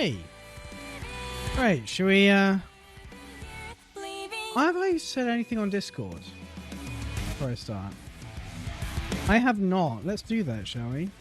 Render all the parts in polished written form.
Hey! Right, should we, have I said anything on Discord before I start? I have not. Let's do that, shall we?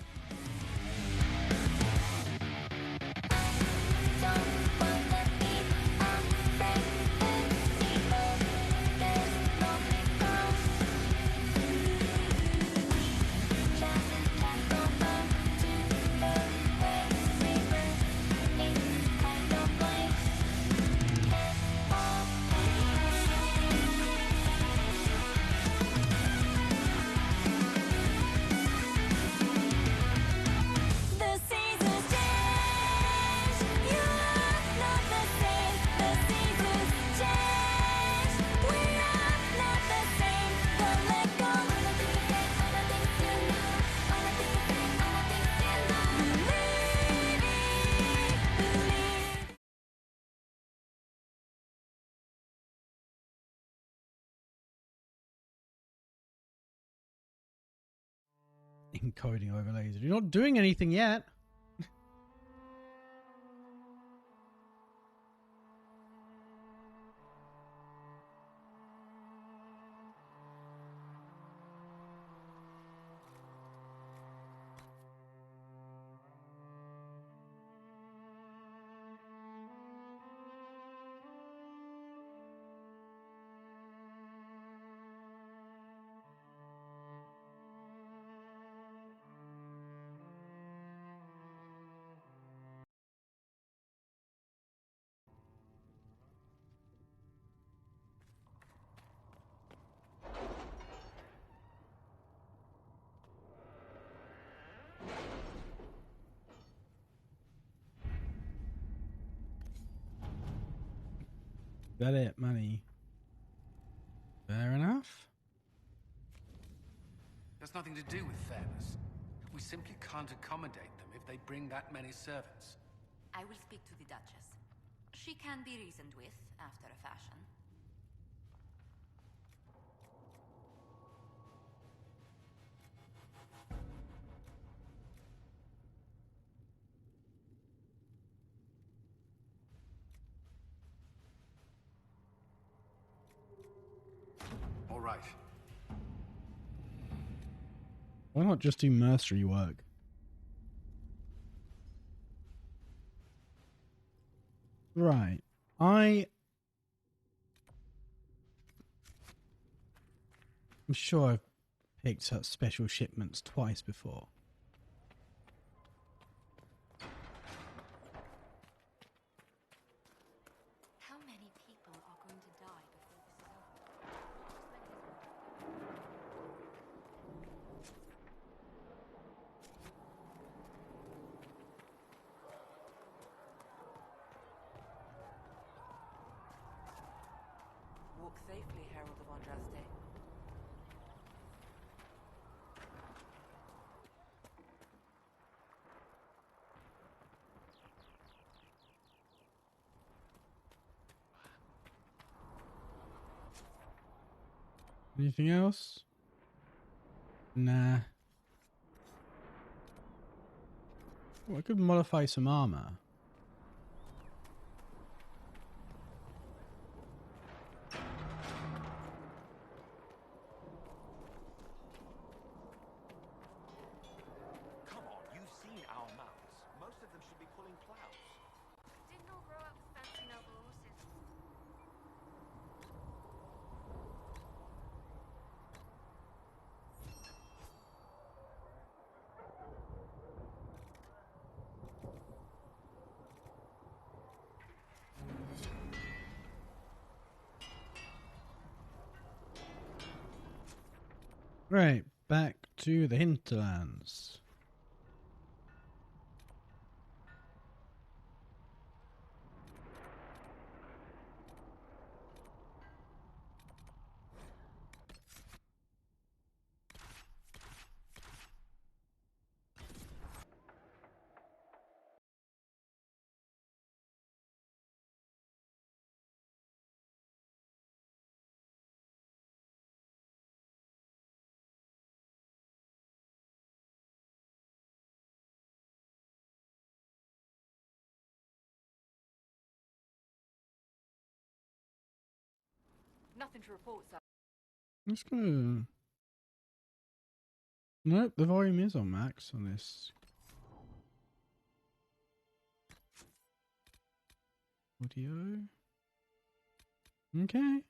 Encoding overlays. You're not doing anything yet. That it, money. Fair enough. There's nothing to do with fairness. We simply can't accommodate them if they bring that many servants. I will speak to the Duchess. She can be reasoned with, after a fashion. All right. Why not just do mercenary work? Right. I'm sure I've picked up special shipments twice before. How many people are going to die before this is over? Walk safely, Herald of Andraste. Anything else? Nah. Oh, I could modify some armor. Come on, you've seen our mounts. Most of them should be pulling plows. Didn't all grow up with fancy noble horses. Right, back to the hinterlands. Nothing to report, sir. Let's go. Nope, the volume is on max on this. Audio. Okay.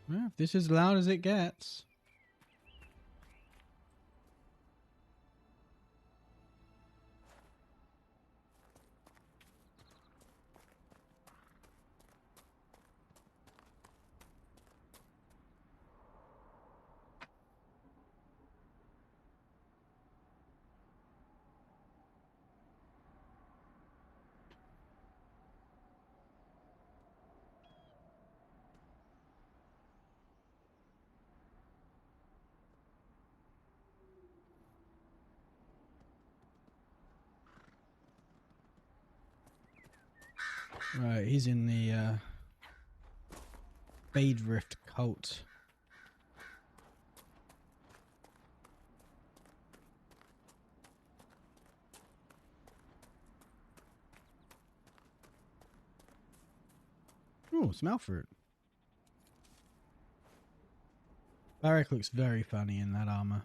Well, if this is as loud as it gets. Right, he's in the Baderift cult. Oh, smell fruit. Barrick looks very funny in that armor.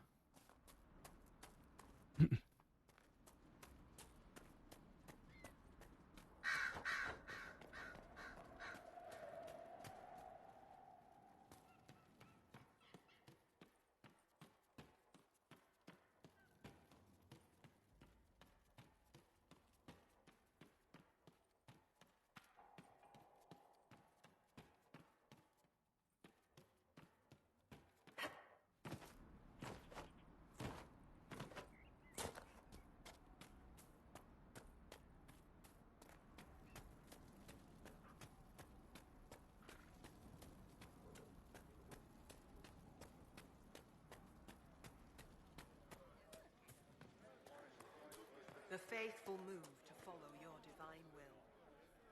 The faithful move to follow your divine will.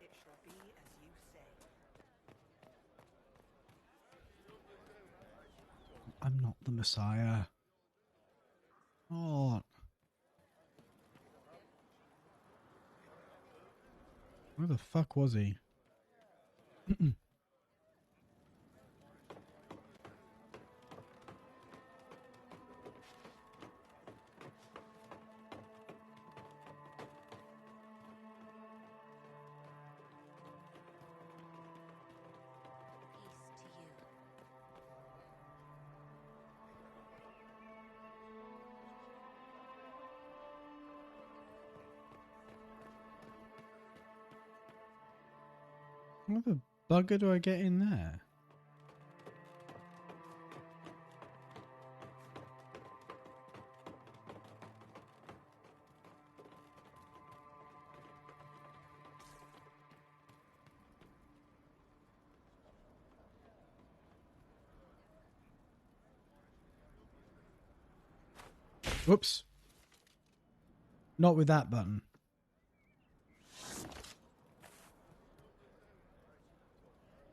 It shall be as you say. I'm not the Messiah. Oh. Where the fuck was he? Peace to you. What the bugger do I get in there? Whoops. Not with that button.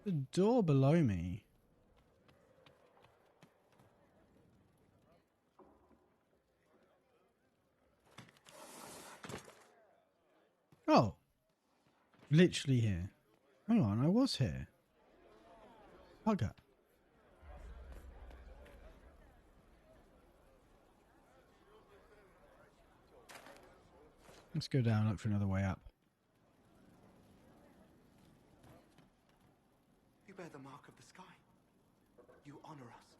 The door below me. Oh. Literally here. Hang on, I was here. Bugger. Let's go down, look for another way up. You bear the mark of the sky. You honor us.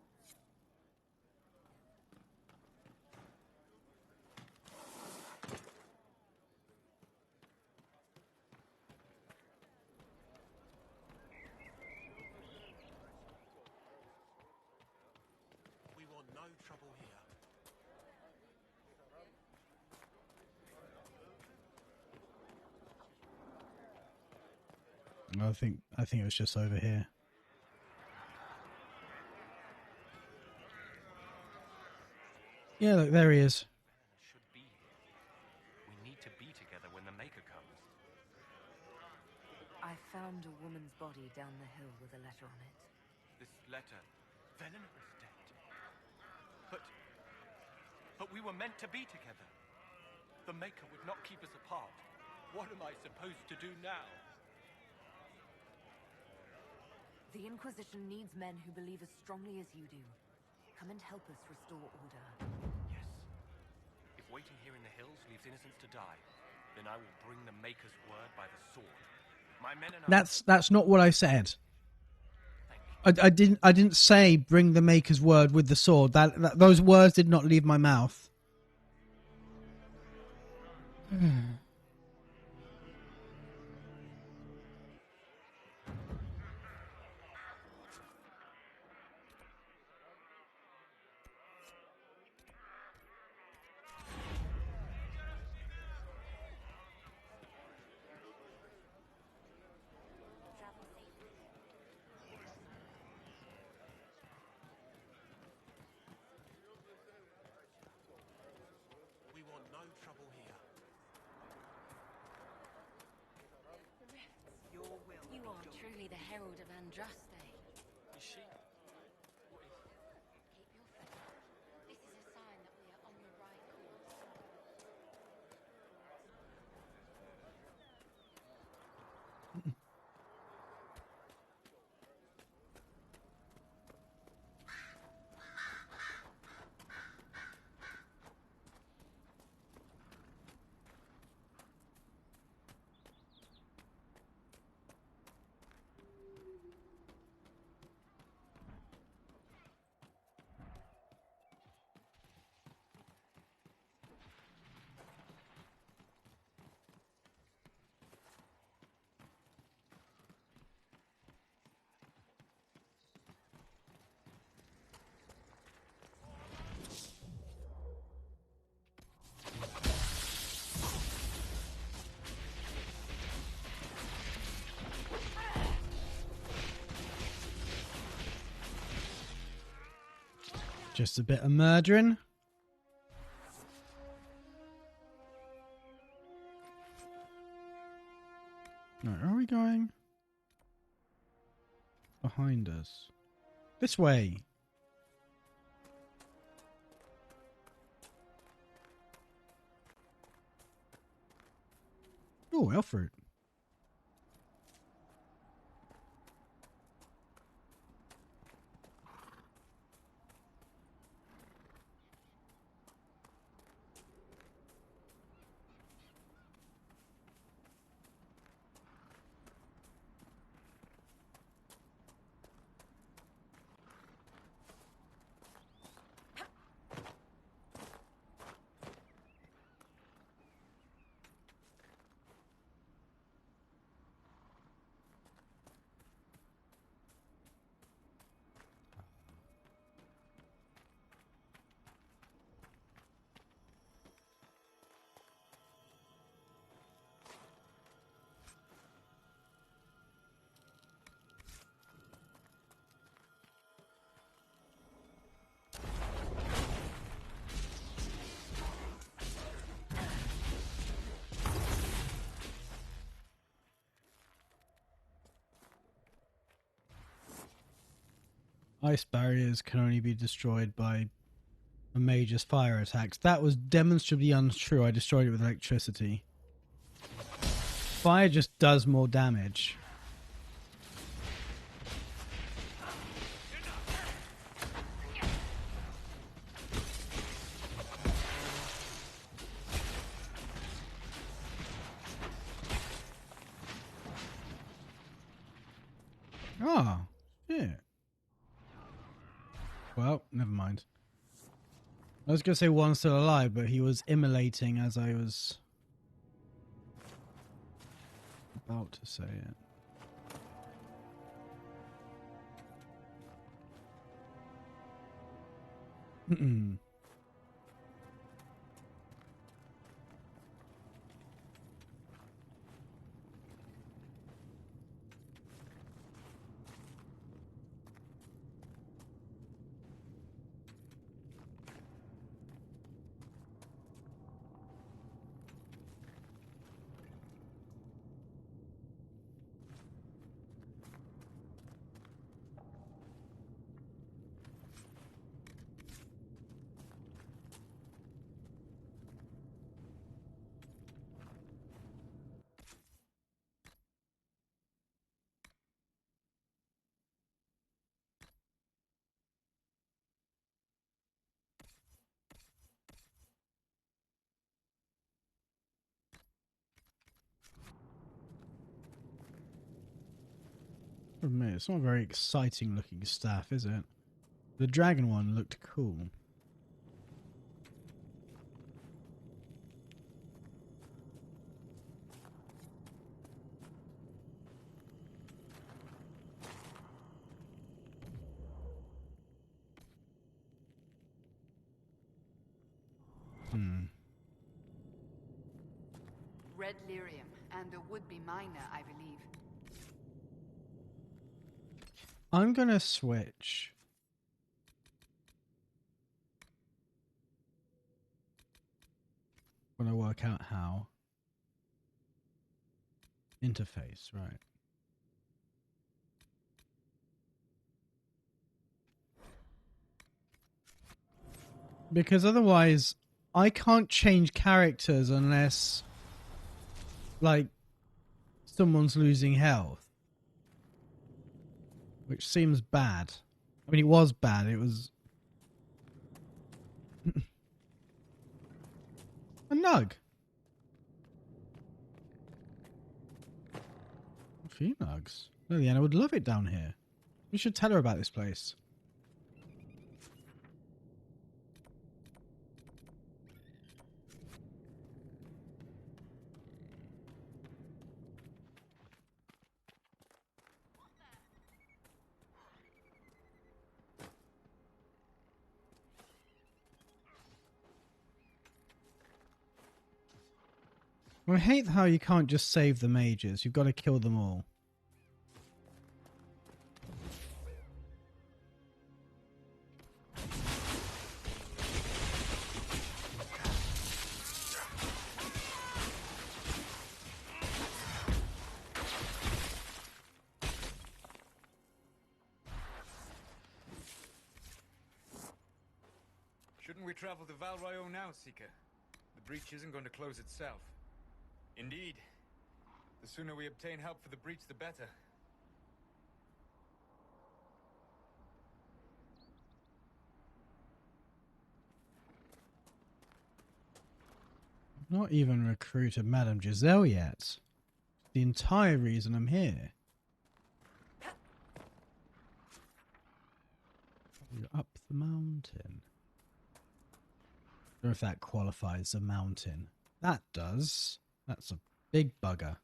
We want no trouble here. I think it was just over here. Yeah, look, there he is. Should be here. We need to be together when the Maker comes. I found a woman's body down the hill with a letter on it. This letter, Velena is dead. But But we were meant to be together. The Maker would not keep us apart. What am I supposed to do now? The Inquisition needs men who believe as strongly as you do. Come and help us restore order. Yes. If waiting here in the hills leaves innocents to die, then I will bring the Maker's word by the sword. My men and I... That's not what I said. Thank you. I didn't say bring the Maker's word with the sword. Those words did not leave my mouth. We want no trouble here. Your will. You are truly the herald of Andraste. Is she? What is... Keep your faith. This is a sign that we are on the right course. Just a bit of murdering. No, where are we going? Behind us. This way. Oh, elf fruit. Ice barriers can only be destroyed by a mage's fire attacks. That was demonstrably untrue. I destroyed it with electricity. Fire just does more damage. Oh, yeah. Well, never mind. I was going to say one's still alive, but he was immolating as I was about to say it. Admit, it's not a very exciting looking staff, is it? The dragon one looked cool. Red lyrium, and a would-be miner, I believe. I'm gonna switch. When I work out how. Interface, right. Because otherwise, I can't change characters unless, like, someone's losing health. Which seems bad. I mean, it was bad. It was... a nug. A few nugs. Liliana would love it down here. We should tell her about this place. I hate how you can't just save the mages. You've got to kill them all. Shouldn't we travel to Val Royeaux now, Seeker? The breach isn't going to close itself. Indeed. The sooner we obtain help for the breach, the better. I've not even recruited Madame Giselle yet. The entire reason I'm here. You're up the mountain. I don't know if that qualifies a mountain. That does. That's a big bugger.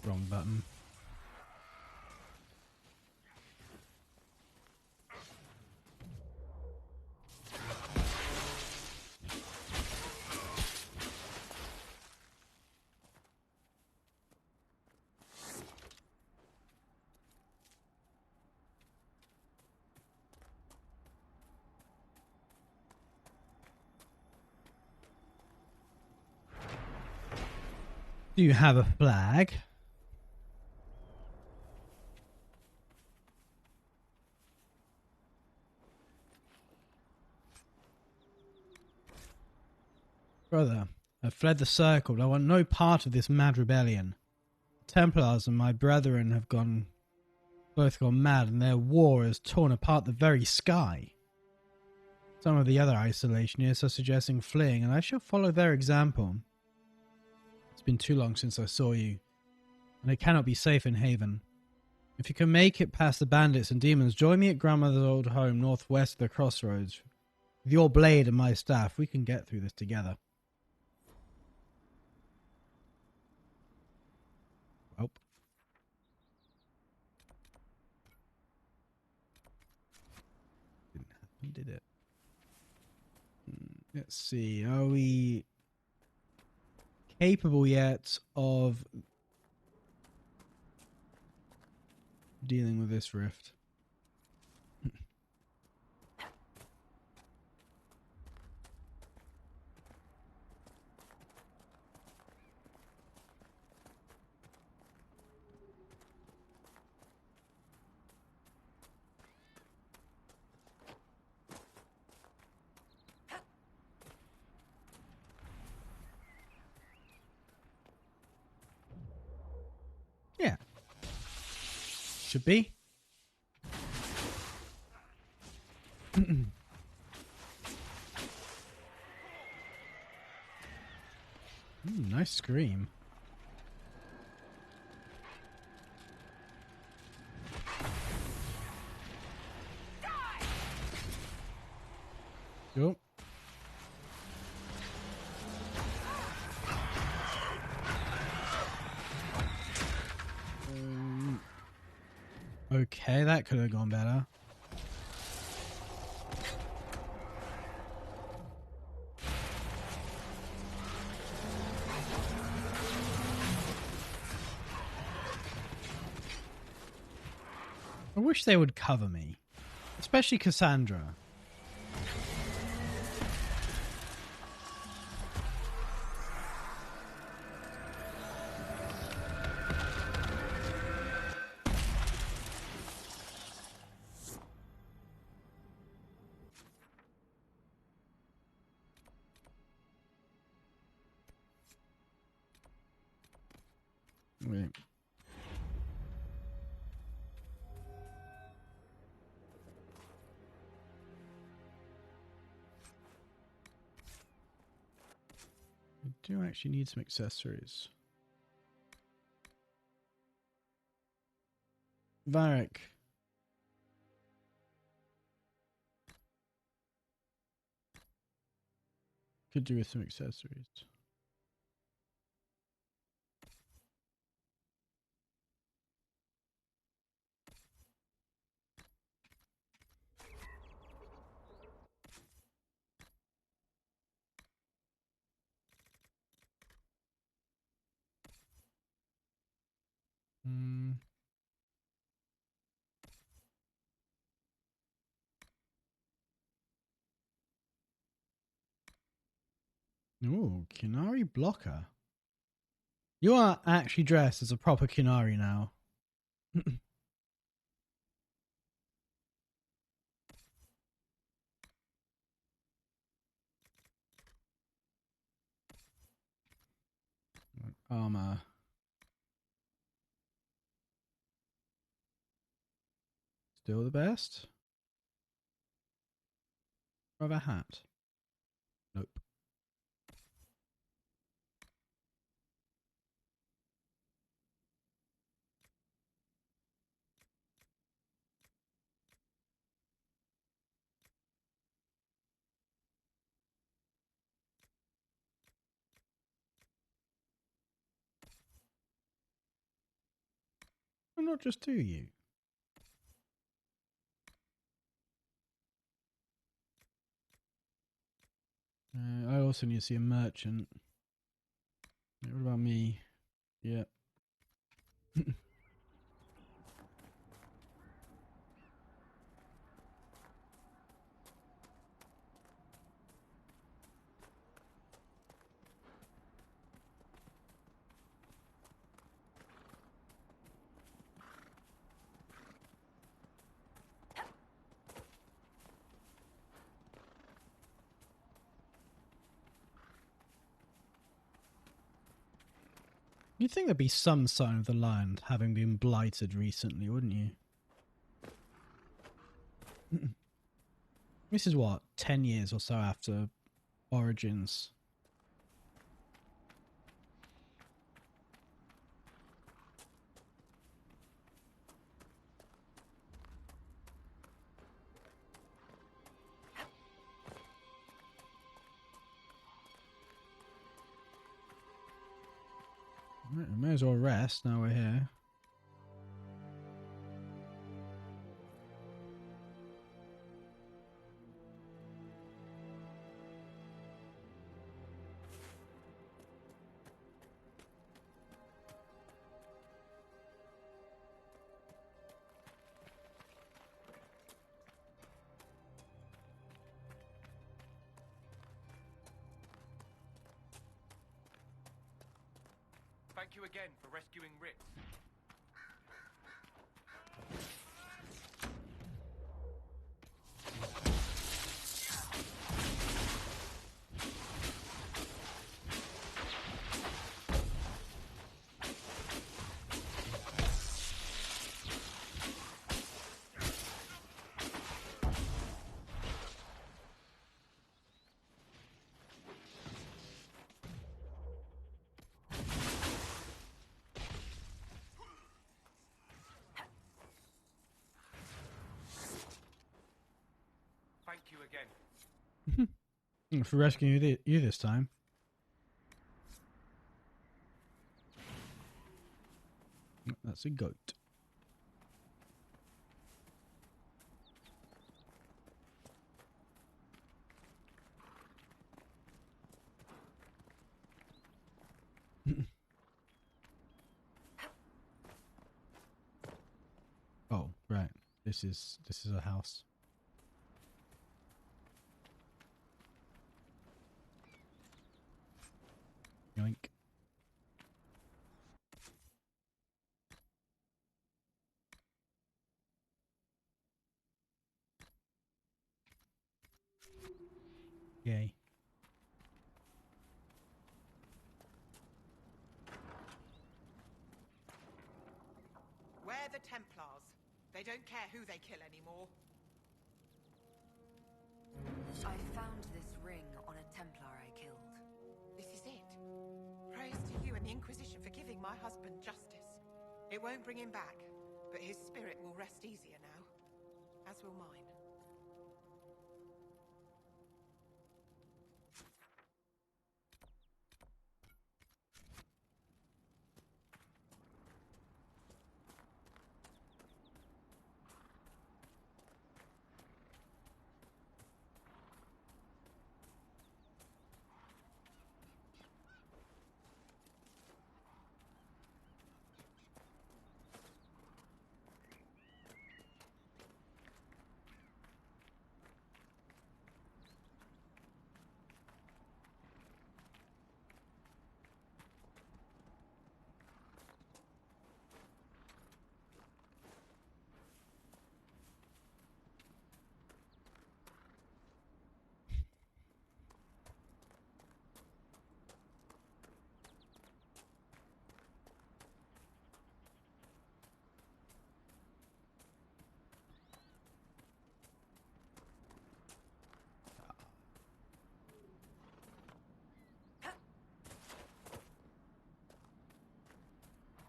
Wrong button. Do you have a flag? Brother, I've fled the circle. I want no part of this mad rebellion. The Templars and my brethren have both gone mad, and their war has torn apart the very sky. Some of the other isolationists are suggesting fleeing, and I shall follow their example. It's been too long since I saw you, and I cannot be safe in Haven. If you can make it past the bandits and demons, join me at grandmother's old home northwest of the crossroads. With your blade and my staff, we can get through this together. Well. Didn't happen, did it? Let's see. Are we capable yet of dealing with this rift? Should be. Nice scream. Cool. Okay, that could have gone better. I wish they would cover me, especially Cassandra. Wait. I do actually need some accessories. Varric. Could do with some accessories. Ooh, Kunari blocker. You are actually dressed as a proper Kunari now. Armor. Still the best? Of a hat? Nope. Why not just do you? I also need to see a merchant. What about me? Yeah. You'd think there'd be some sign of the land having been blighted recently, wouldn't you? This is what, 10 years or so after Origins. May as well rest now we're here. Thank you again for rescuing Ritz. thank you again. For rescuing you this time. That's a goat. Oh, right. This is a house. Yoink. Yay. Where the Templars? They don't care who they kill anymore. I found this ring on a Templar I killed. This is it. Praise to you and the Inquisition for giving my husband justice. It won't bring him back, but his spirit will rest easier now. As will mine.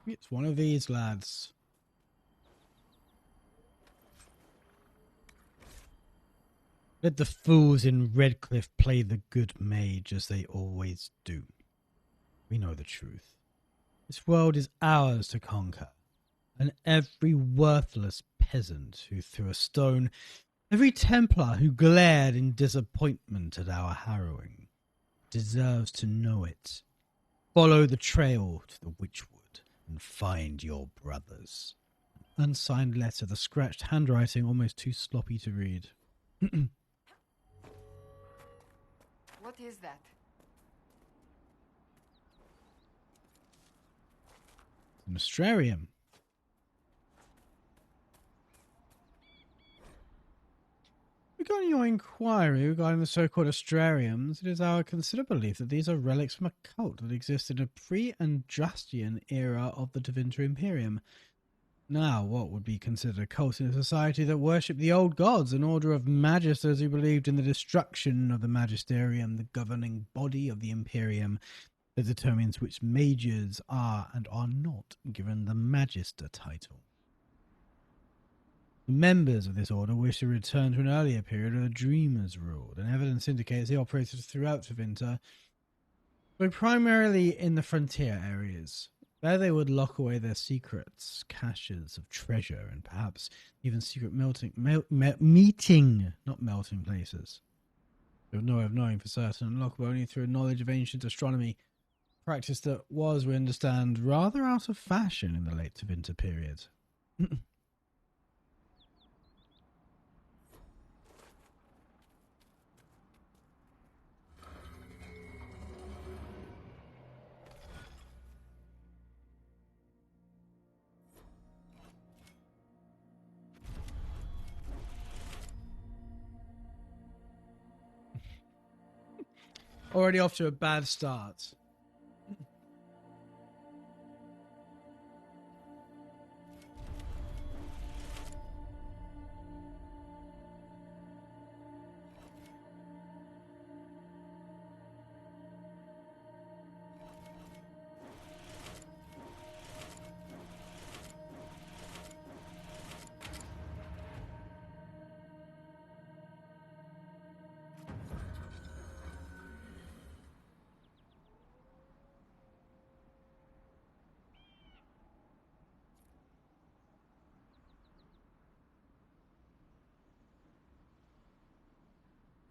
It's one of these lads. Let the fools in Redcliffe play the good mage as they always do. We know the truth. This world is ours to conquer, and every worthless peasant who threw a stone, every Templar who glared in disappointment at our harrowing, deserves to know it. Follow the trail to the Witchwood and find your brothers. Unsigned letter, the scratched handwriting almost too sloppy to read. What is that? An astrarium. Regarding your inquiry regarding the so-called astrariums, it is our considered belief that these are relics from a cult that existed in a pre-Andrastian era of the Divinity Imperium. Now, what would be considered a cult in a society that worshipped the old gods, an order of magisters who believed in the destruction of the magisterium, the governing body of the Imperium that determines which mages are and are not given the magister title. The members of this order wish to return to an earlier period where the dreamers ruled, and evidence indicates they operated throughout Tevinter, but primarily in the frontier areas. There they would lock away their secrets, caches of treasure, and perhaps even secret meeting, not melting places. There was no way of knowing for certain, unlockable only through a knowledge of ancient astronomy, practice that was, we understand, rather out of fashion in the late Tevinter period. Already off to a bad start.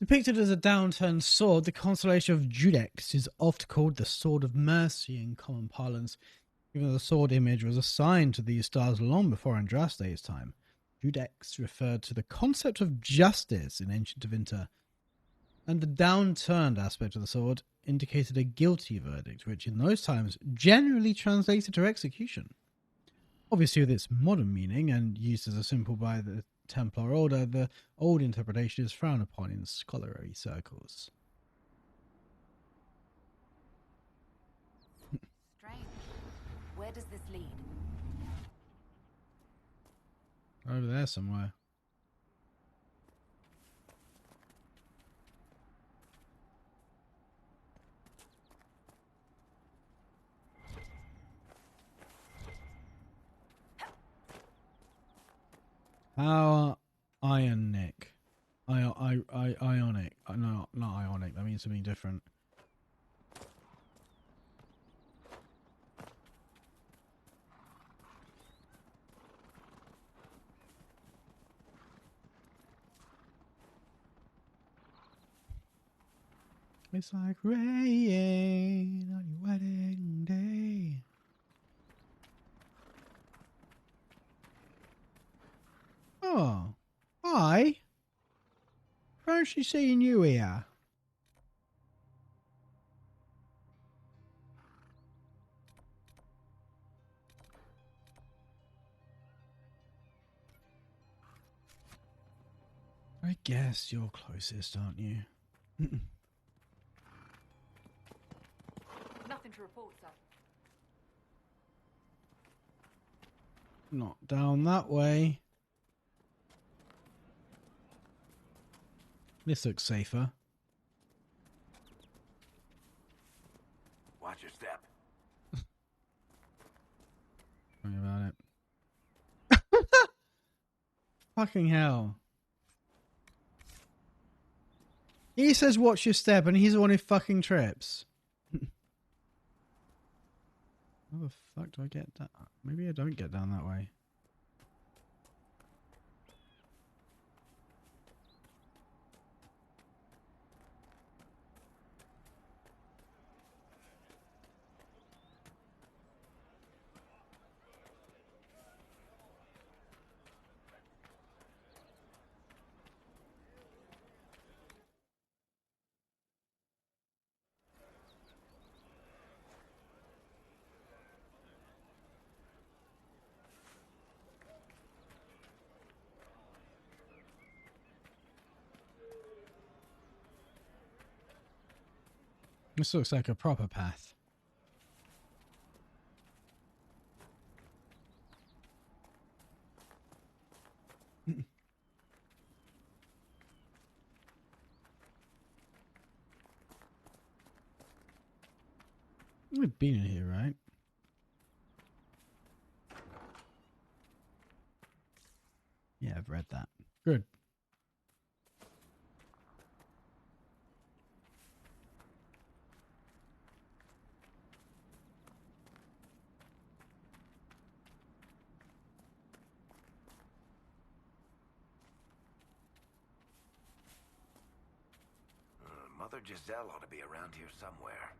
Depicted as a downturned sword, the constellation of Judex is oft called the Sword of Mercy in common parlance, even though the sword image was assigned to these stars long before Andraste's time. Judex referred to the concept of justice in ancient Tevinter, and the downturned aspect of the sword indicated a guilty verdict, which in those times generally translated to execution. Obviously, with its modern meaning and used as a symbol by the Templar Order, the old interpretation is frowned upon in scholarly circles. Strange. Where does this lead? Over there somewhere. How ionic? Ionic. No, not ionic. That means something different. It's like rain on your wedding day. Oh, hi. Fancy seeing you here. I guess you're closest, aren't you? Nothing to report, sir. Not down that way. This looks safer. Watch your step. Sorry about it. Fucking hell. He says watch your step and he's the one who fucking trips. How the fuck do I get that? Maybe I don't get down that way. This looks like a proper path. We've been in here, right? Yeah, I've read that. Good. Mother Giselle ought to be around here somewhere.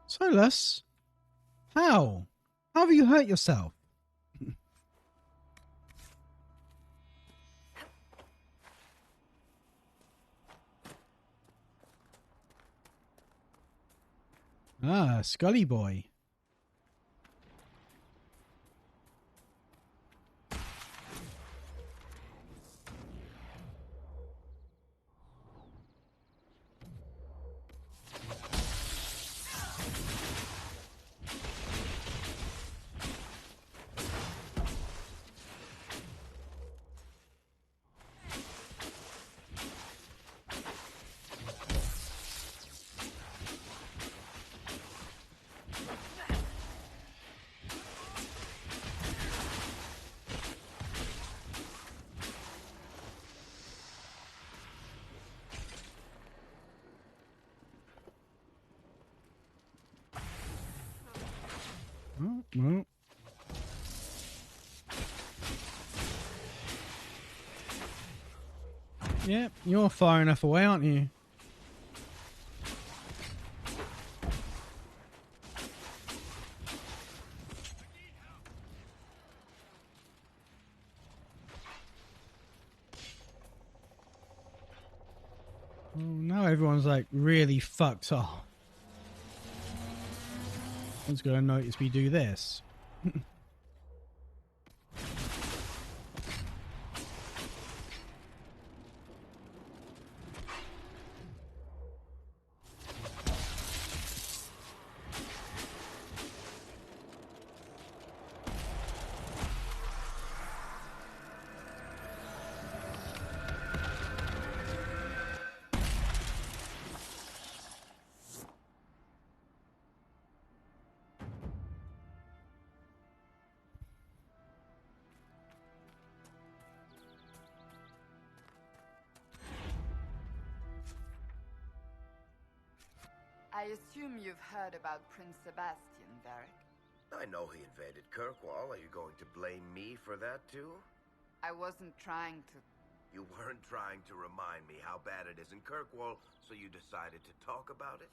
Solus? How? How have you hurt yourself? Ah, Scully boy. Well. Yeah, you're far enough away, aren't you? Oh, now everyone's like really fucked up. One's gonna notice we do this. I assume you've heard about Prince Sebastian, Varric. I know he invaded Kirkwall. Are you going to blame me for that, too? I wasn't trying to... You weren't trying to remind me how bad it is in Kirkwall, so you decided to talk about it?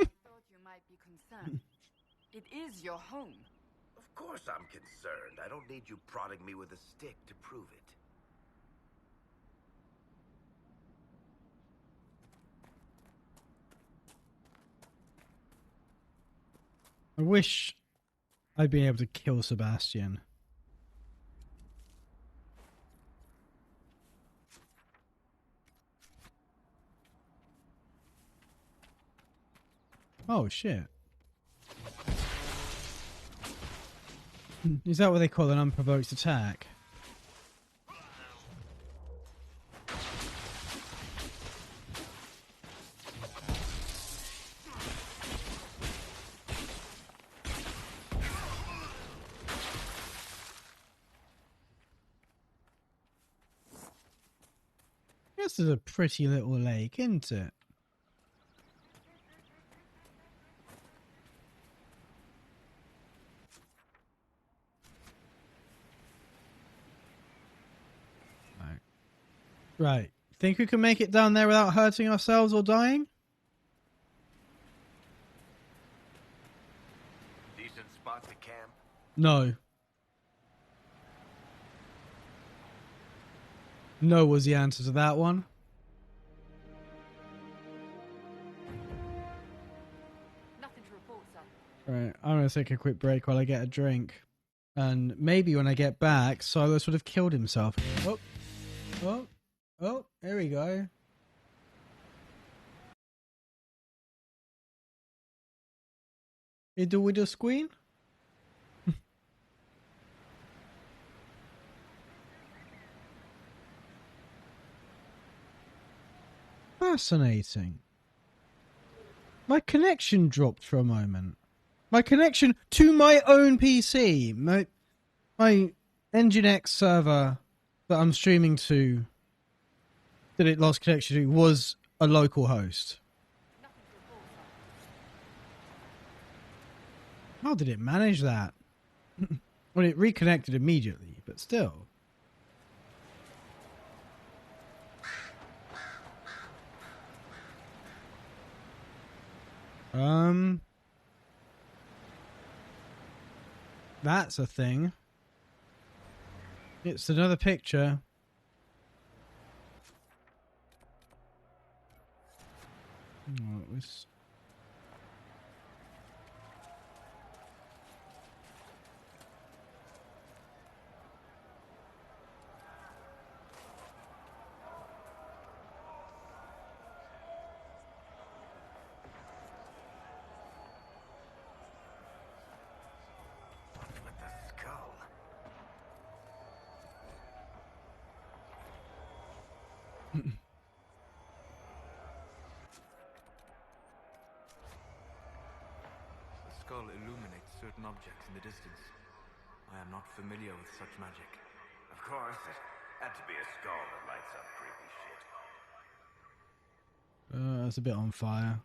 I thought you might be concerned. It is your home. Of course I'm concerned. I don't need you prodding me with a stick to prove it. I wish I'd been able to kill Sebastian. Oh shit. Is that what they call an unprovoked attack? This is a pretty little lake, isn't it? Right. Think we can make it down there without hurting ourselves or dying? Decent spot to camp? No. No was the answer to that one. Nothing to report, sir. Right, I'm going to take a quick break while I get a drink. And maybe when I get back, Silas would have killed himself. Oh. Oh. Oh, there we go. Is the widow queen? Fascinating. My connection dropped for a moment. My connection to my own PC. My Nginx server that I'm streaming to, that it lost connection to, was a local host. How did it manage that? Well, it reconnected immediately, but still. That's a thing. It's another picture. Oh, it was... With the skull. The skull illuminates certain objects in the distance. I am not familiar with such magic. Of course, it had to be a skull that lights up creepy shit. That's a bit on fire.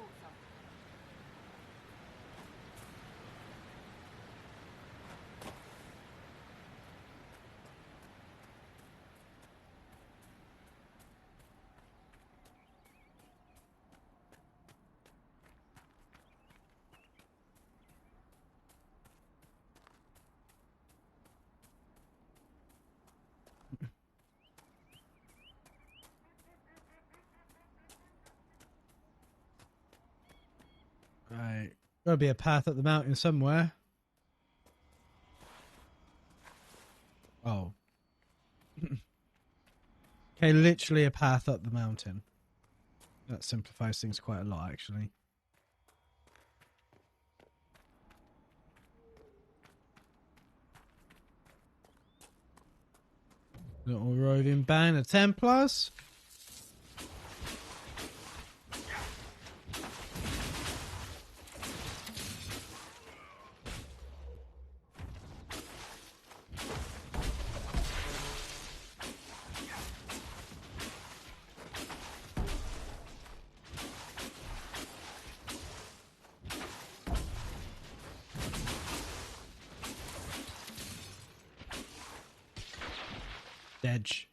Forza. Right. Gotta be a path up the mountain somewhere. Oh. Okay, literally a path up the mountain. That simplifies things quite a lot, actually. Little roving band of Templars. Edge.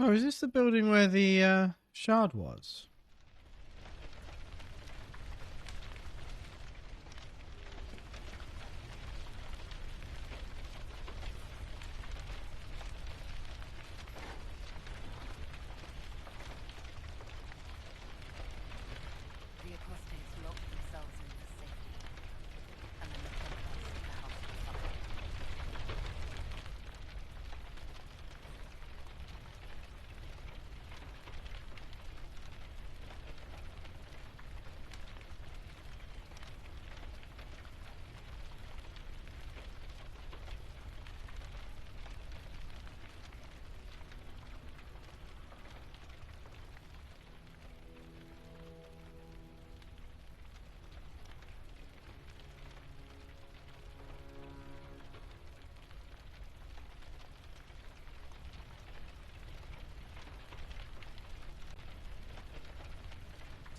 Oh, is this the building where the shard was? The apostates locked themselves in for safety, and then the Templars took the house to fire.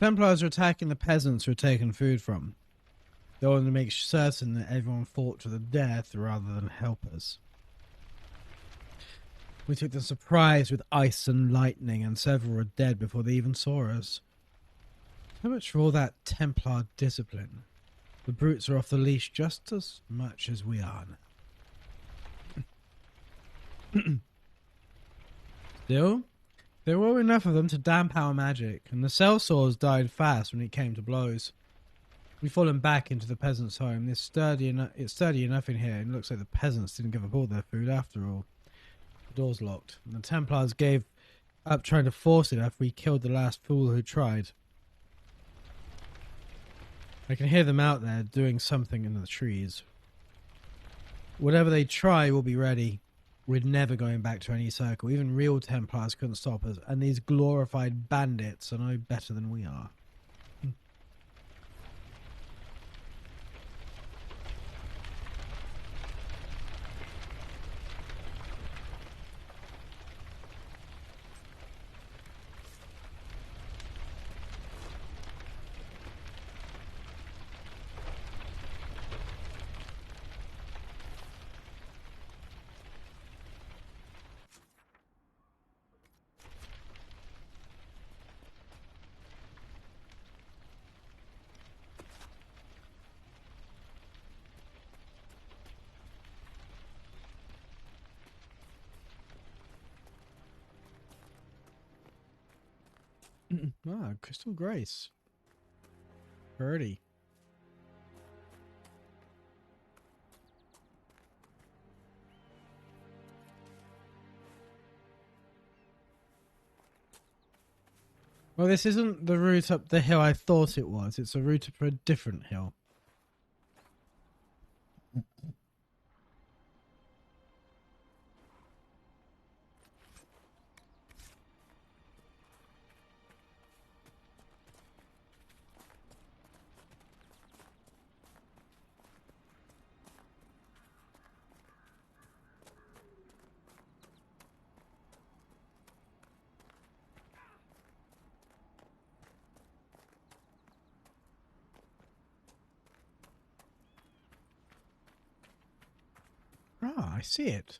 Templars are attacking the peasants who are taking food from. They wanted to make certain that everyone fought to the death rather than help us. We took them surprise with ice and lightning, and several were dead before they even saw us. So much for all that Templar discipline. The brutes are off the leash just as much as we are now. Still, there were enough of them to damp our magic, and the sellswords died fast when it came to blows. We've fallen back into the peasants' home. It's sturdy enough in here, and it looks like the peasants didn't give up all their food after all. The door's locked, and the Templars gave up trying to force it after we killed the last fool who tried. I can hear them out there doing something in the trees. Whatever they try, we'll be ready. We're never going back to any circle. Even real Templars couldn't stop us, and these glorified bandits are no better than we are. Ah, Crystal Grace. Pretty. Well, this isn't the route up the hill I thought it was. It's a route up a different hill. Ah, I see it.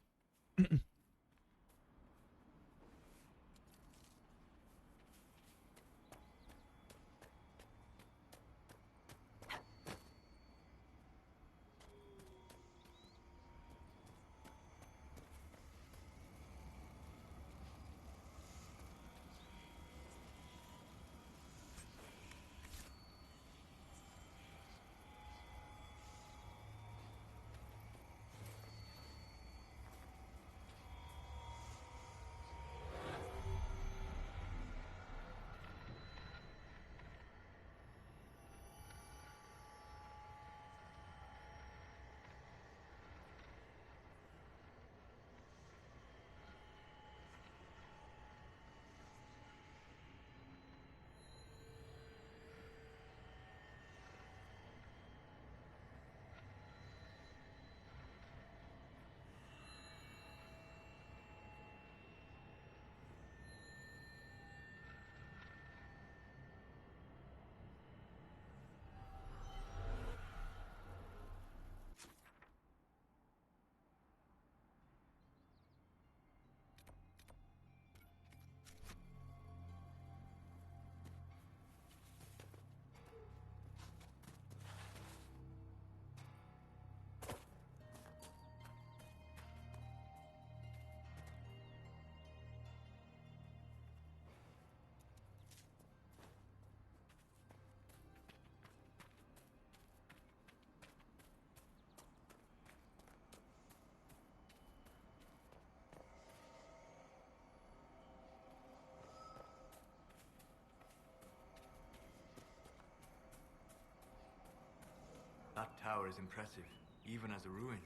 That tower is impressive, even as a ruin.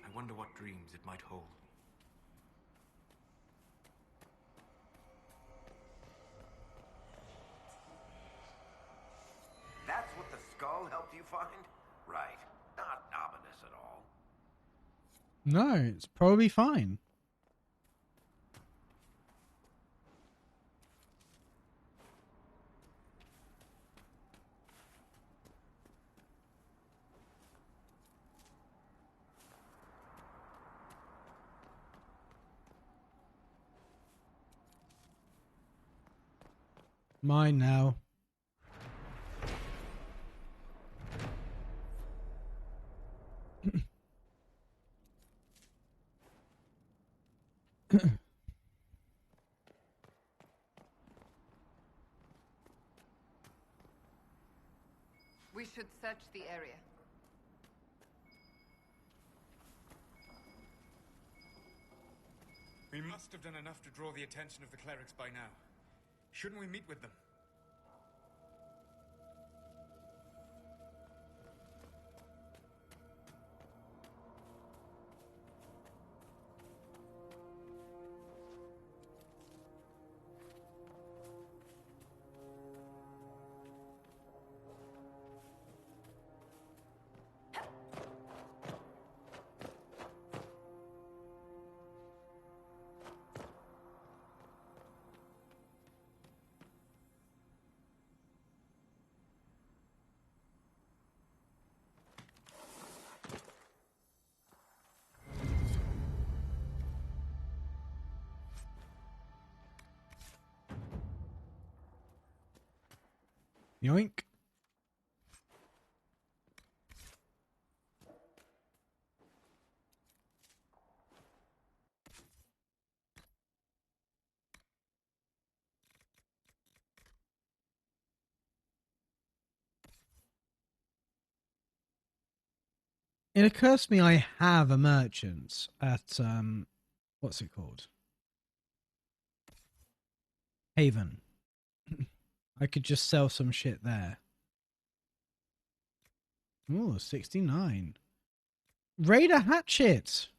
I wonder what dreams it might hold. That's what the skull helped you find? Right. Not ominous at all. No, it's probably fine. Mine now. We should search the area. We must have done enough to draw the attention of the clerics by now. Shouldn't we meet with them? Yoink. It occurs to me I have a merchant at what's it called? Haven. I could just sell some shit there. Ooh, 69. Raider hatchet.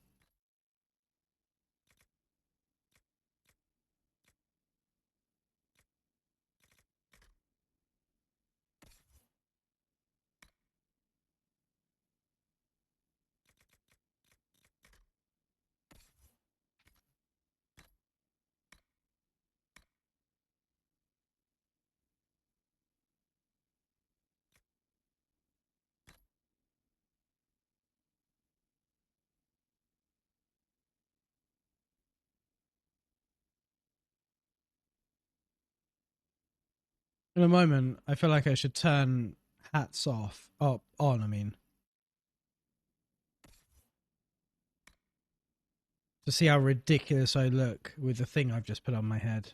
In a moment, I feel like I should turn hats off. Oh, on, I mean. To see how ridiculous I look with the thing I've just put on my head.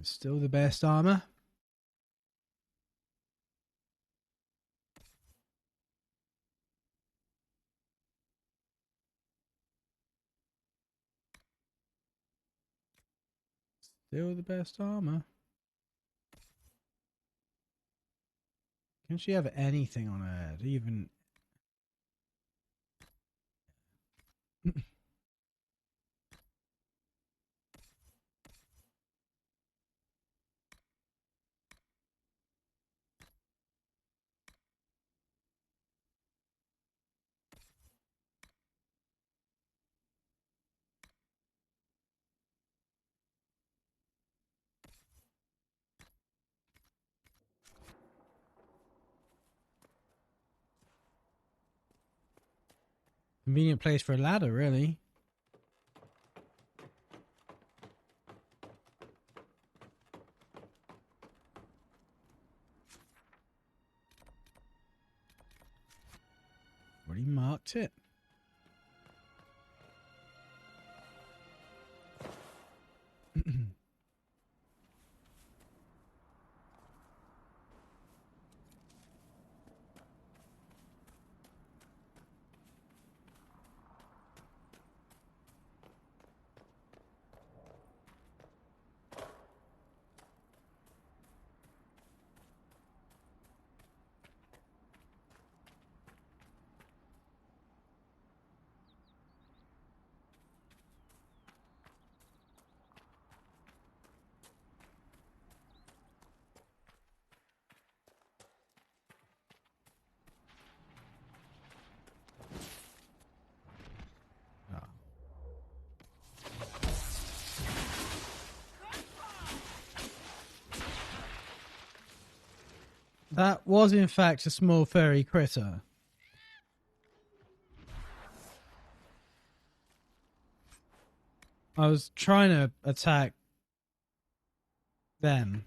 It's still the best armor. Still the best armor. Can she have anything on her head? Even... Convenient place for a ladder, really. Already marked it. That was in fact a small furry critter. I was trying to attack them.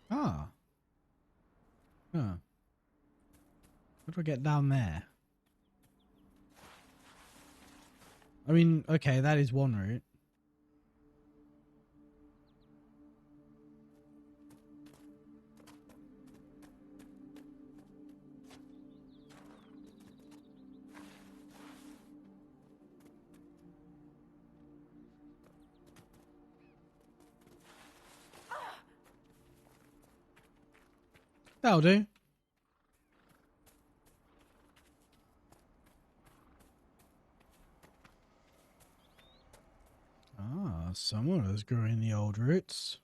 Ah. Huh. How do I get down there? I mean, okay, that is one route. That'll do. someone is growing the old roots.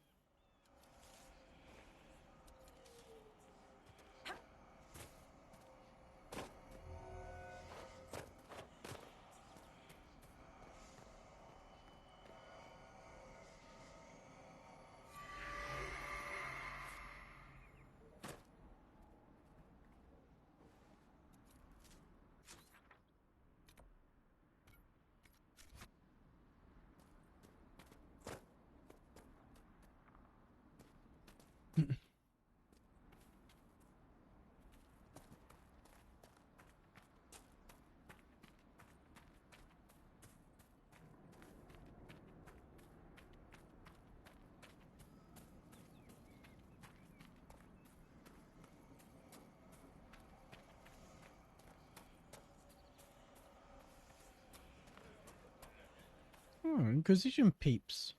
Oh, Inquisition peeps.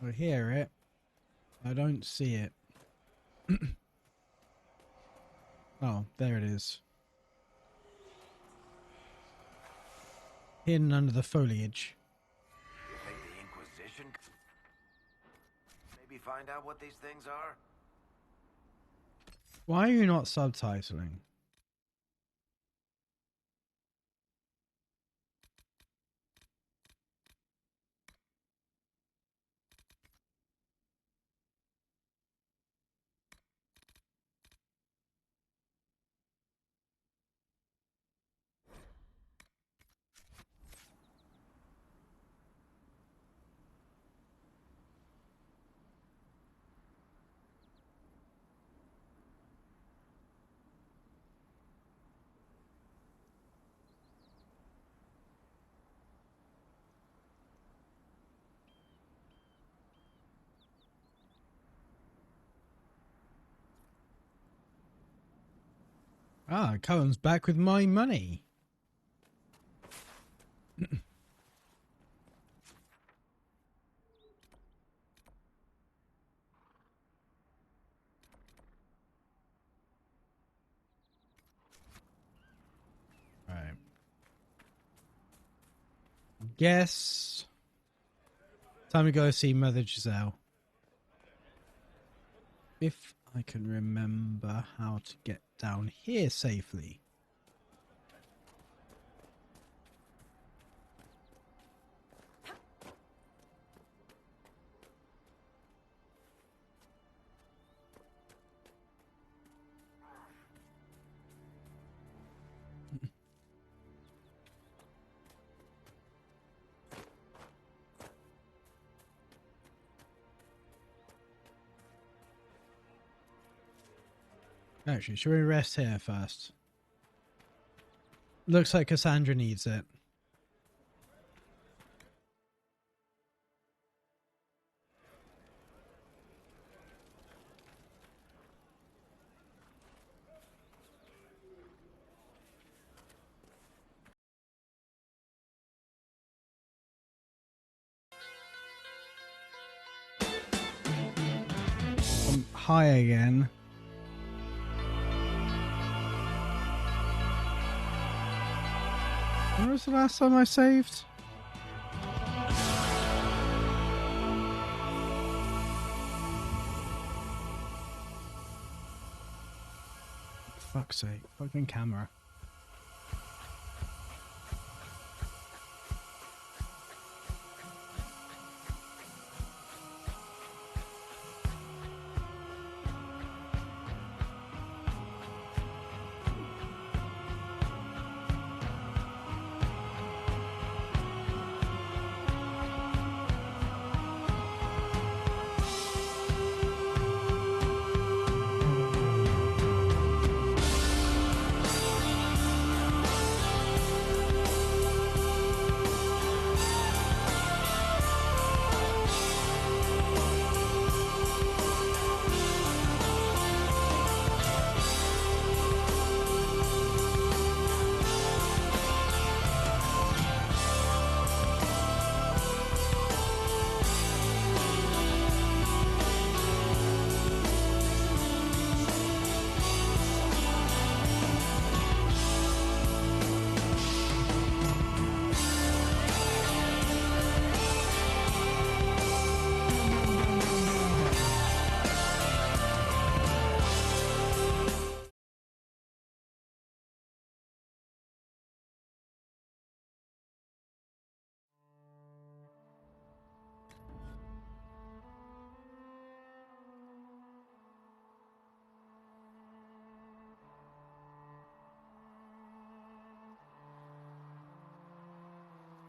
I hear it. I don't see it. Oh, there it is. Hidden under the foliage. You think the Inquisition? Maybe find out what these things are? Why are you not subtitling? Ah, Cullen's back with my money. Right. Guess time to go see Mother Giselle. If I can remember how to get down here safely. Actually, should we rest here first? Looks like Cassandra needs it. I'm high again. When was the last time I saved? Fuck's sake, fucking camera.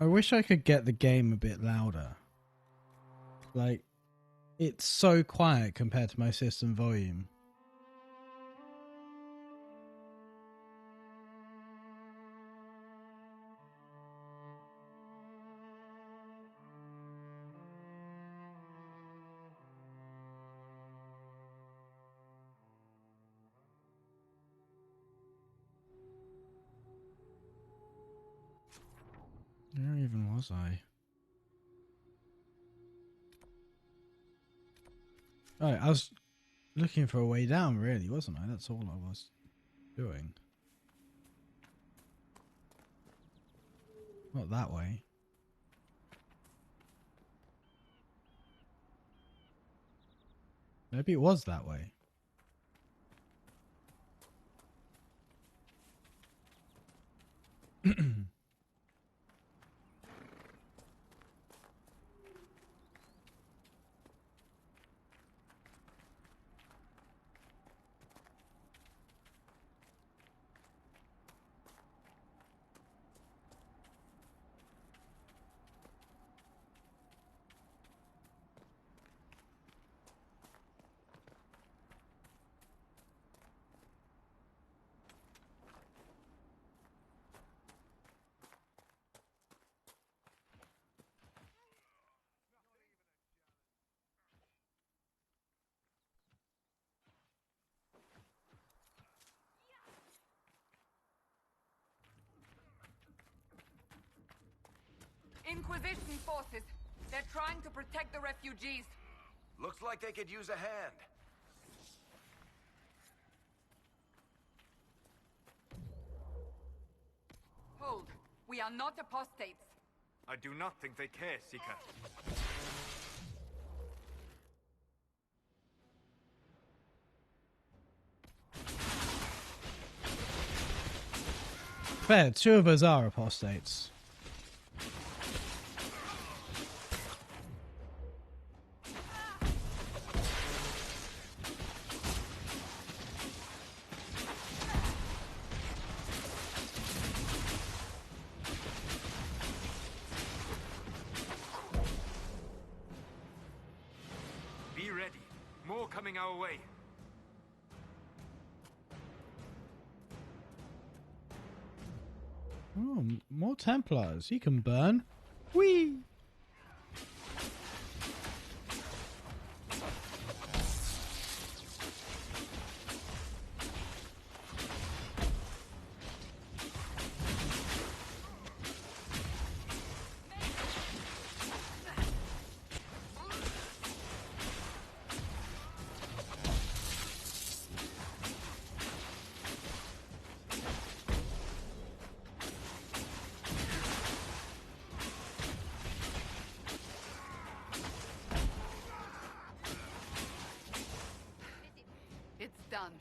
I wish I could get the game a bit louder. Like, it's so quiet compared to my system volume. Where even was I? Right, I was looking for a way down, really, wasn't I? That's all I was doing. Not that way. Maybe it was that way. Inquisition forces. They're trying to protect the refugees. Looks like they could use a hand. Hold. We are not apostates. I do not think they care, Seeker. Fair, two of us are apostates. Be ready. More coming our way. Oh, more Templars. You can burn. Whee! It's done.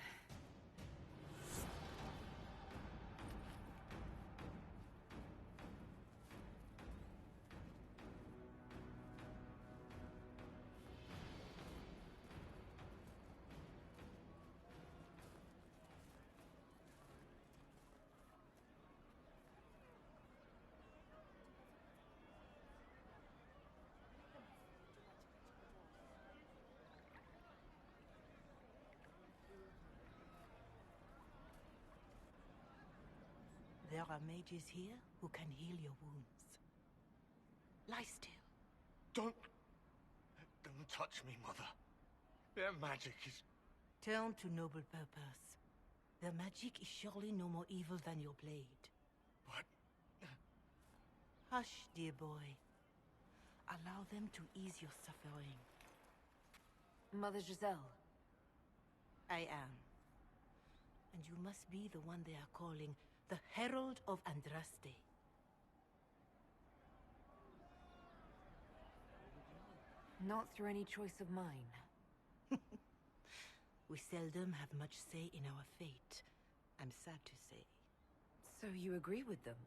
There are mages here who can heal your wounds. Lie still. Don't touch me, Mother. Their magic is... Turn to noble purpose. Their magic is surely no more evil than your blade. But... Hush, dear boy. Allow them to ease your suffering. Mother Giselle. I am. And you must be the one they are calling the Herald of Andraste. Not through any choice of mine. We seldom have much say in our fate, I'm sad to say. So you agree with them?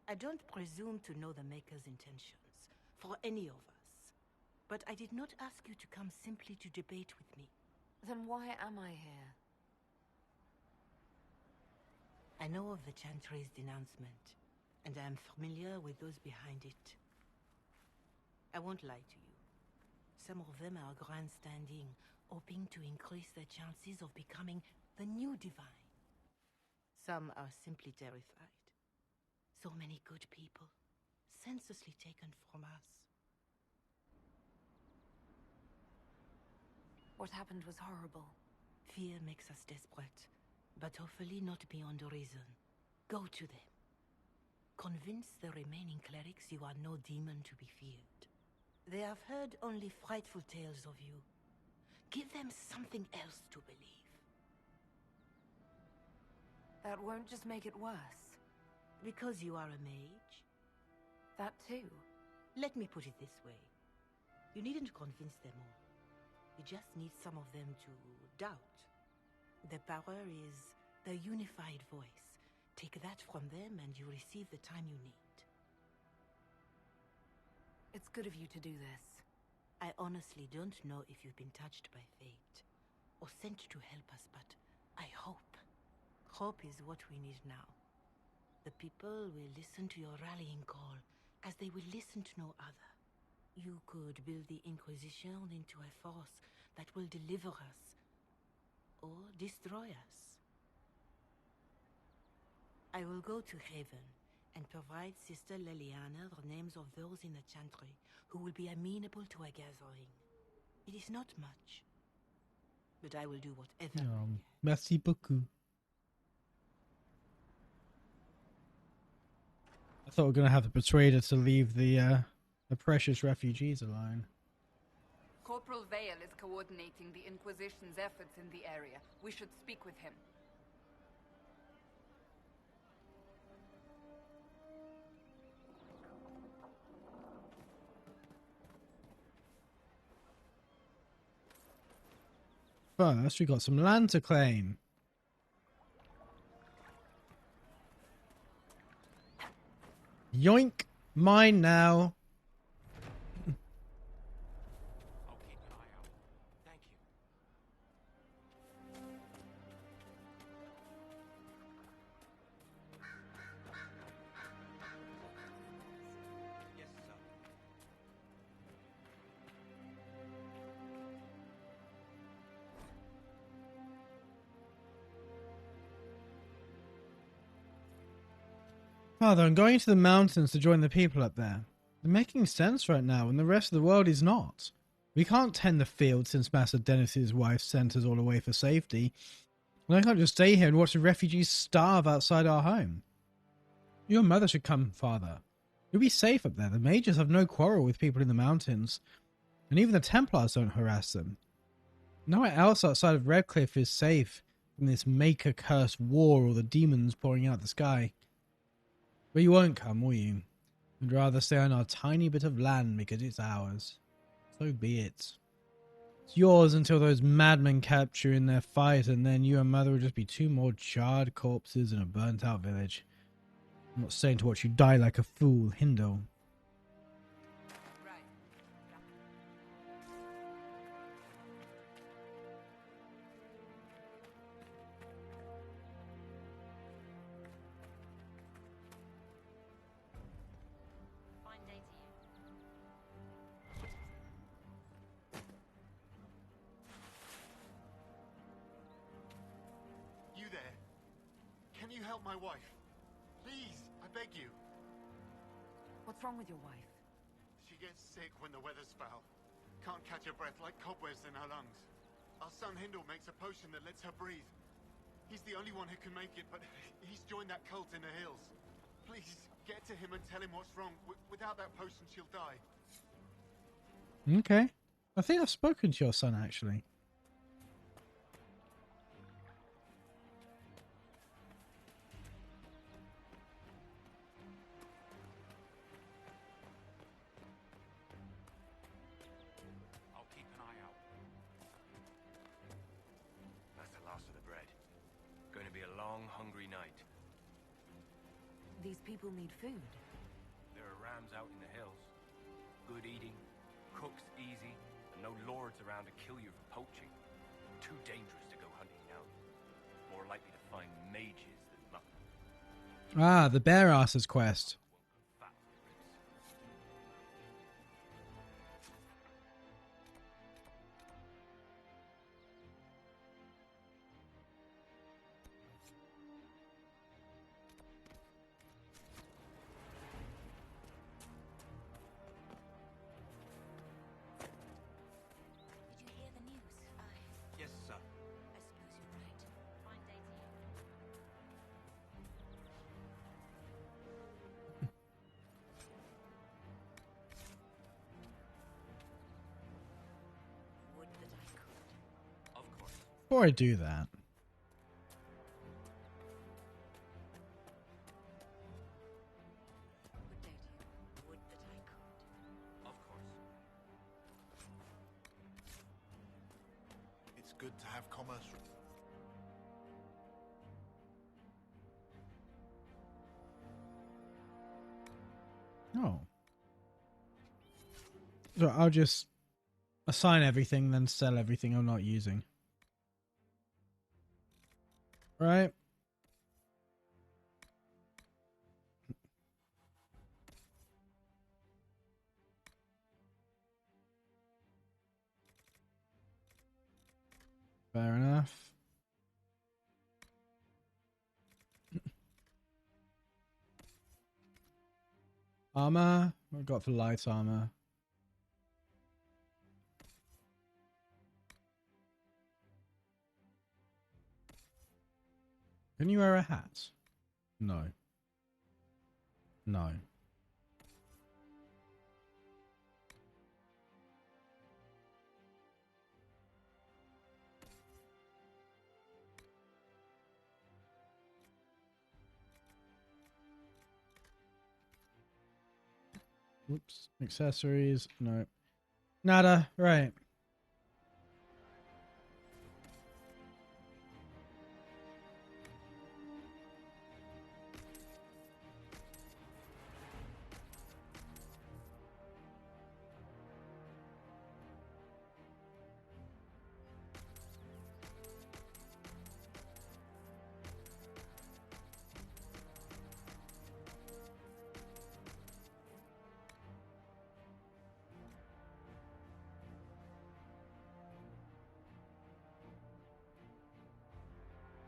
I don't presume to know the Maker's intentions, for any of us. But I did not ask you to come simply to debate with me. Then why am I here? I know of the Chantry's denouncement. and I am familiar with those behind it. I won't lie to you. Some of them are grandstanding, hoping to increase their chances of becoming the new divine. Some are simply terrified. So many good people, senselessly taken from us. What happened was horrible. Fear makes us desperate, but hopefully not beyond reason. Go to them. Convince the remaining clerics you are no demon to be feared. They have heard only frightful tales of you. Give them something else to believe. That won't just make it worse. Because you are a mage? That too. Let me put it this way. You needn't convince them all. You just need some of them to doubt. The power is the unified voice. Take that from them and you receive the time you need. It's good of you to do this. I honestly don't know if you've been touched by fate, or sent to help us, but I hope. Hope is what we need now. The people will listen to your rallying call, as they will listen to no other. You could build the Inquisition into a force that will deliver us, or destroy us. I will go to Haven and provide Sister Leliana the names of those in the Chantry who will be amenable to a gathering. It is not much, but I will do whatever I can. Merci beaucoup. I thought we were going to have to persuade her to leave the precious refugees alone. Corporal Vale is coordinating the Inquisition's efforts in the area. We should speak with him. First, we got some land to claim. Yoink! Mine now. I'll keep an eye out. Thank you. Yes, sir. Father, I'm going to the mountains to join the people up there. They're making sense right now, and the rest of the world is not. We can't tend the field since Master Dennis's wife sent us all away for safety. And I can't just stay here and watch the refugees starve outside our home. Your mother should come, Father. You'll be safe up there. The mages have no quarrel with people in the mountains. And even the Templars don't harass them. Nowhere else outside of Redcliffe is safe from this Maker-cursed war or the demons pouring out the sky. But you won't come, will you? We'd rather stay on our tiny bit of land because it's ours. So be it. It's yours until those madmen capture in their fight, and then you and Mother will just be two more charred corpses in a burnt-out village. I'm not saying to watch you die like a fool, Hindle. Help my wife. Please, I beg you. What's wrong with your wife? She gets sick when the weather's foul. Can't catch her breath like cobwebs in her lungs. Our son Hindle makes a potion that lets her breathe. He's the only one who can make it, but he's joined that cult in the hills. Please, get to him and tell him what's wrong. Without that potion, she'll die. Okay. I think I've spoken to your son, actually. These people need food. There are rams out in the hills. Good eating, cooks easy, and no lords around to kill you for poaching. Too dangerous to go hunting now. More likely to find mages than luck. Ah, the Bear Asses quest. Did you hear the news? Yes, sir. I suppose you're right. Fine day to you. Would that I could. Of course. Before I do that, Good day to you. Would that I could. Of course. It's good to have commerce. oh, so I'll just assign everything, then sell everything I'm not using. Right? Fair enough. Armor? What I got for light armor? Can you wear a hat? No. No. Whoops. Accessories? No. Nada. Right.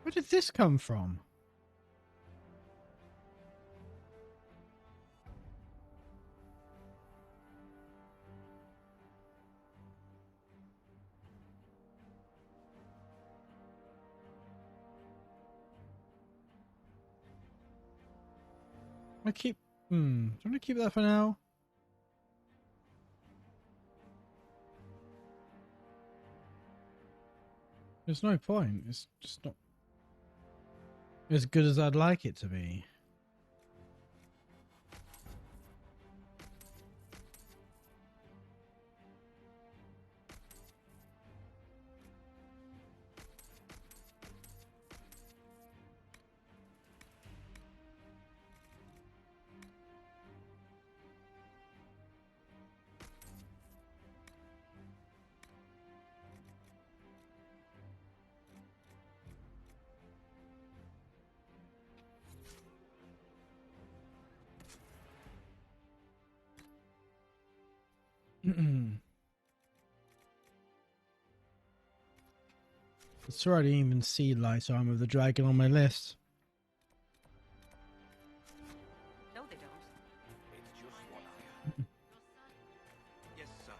Where did this come from? I keep... Do you want to keep that for now? There's no point. It's just not as good as I'd like it to be. It's right, I didn't even see light armor of the dragon on my list. No, they don't. It's just what I heard. Yes, sir.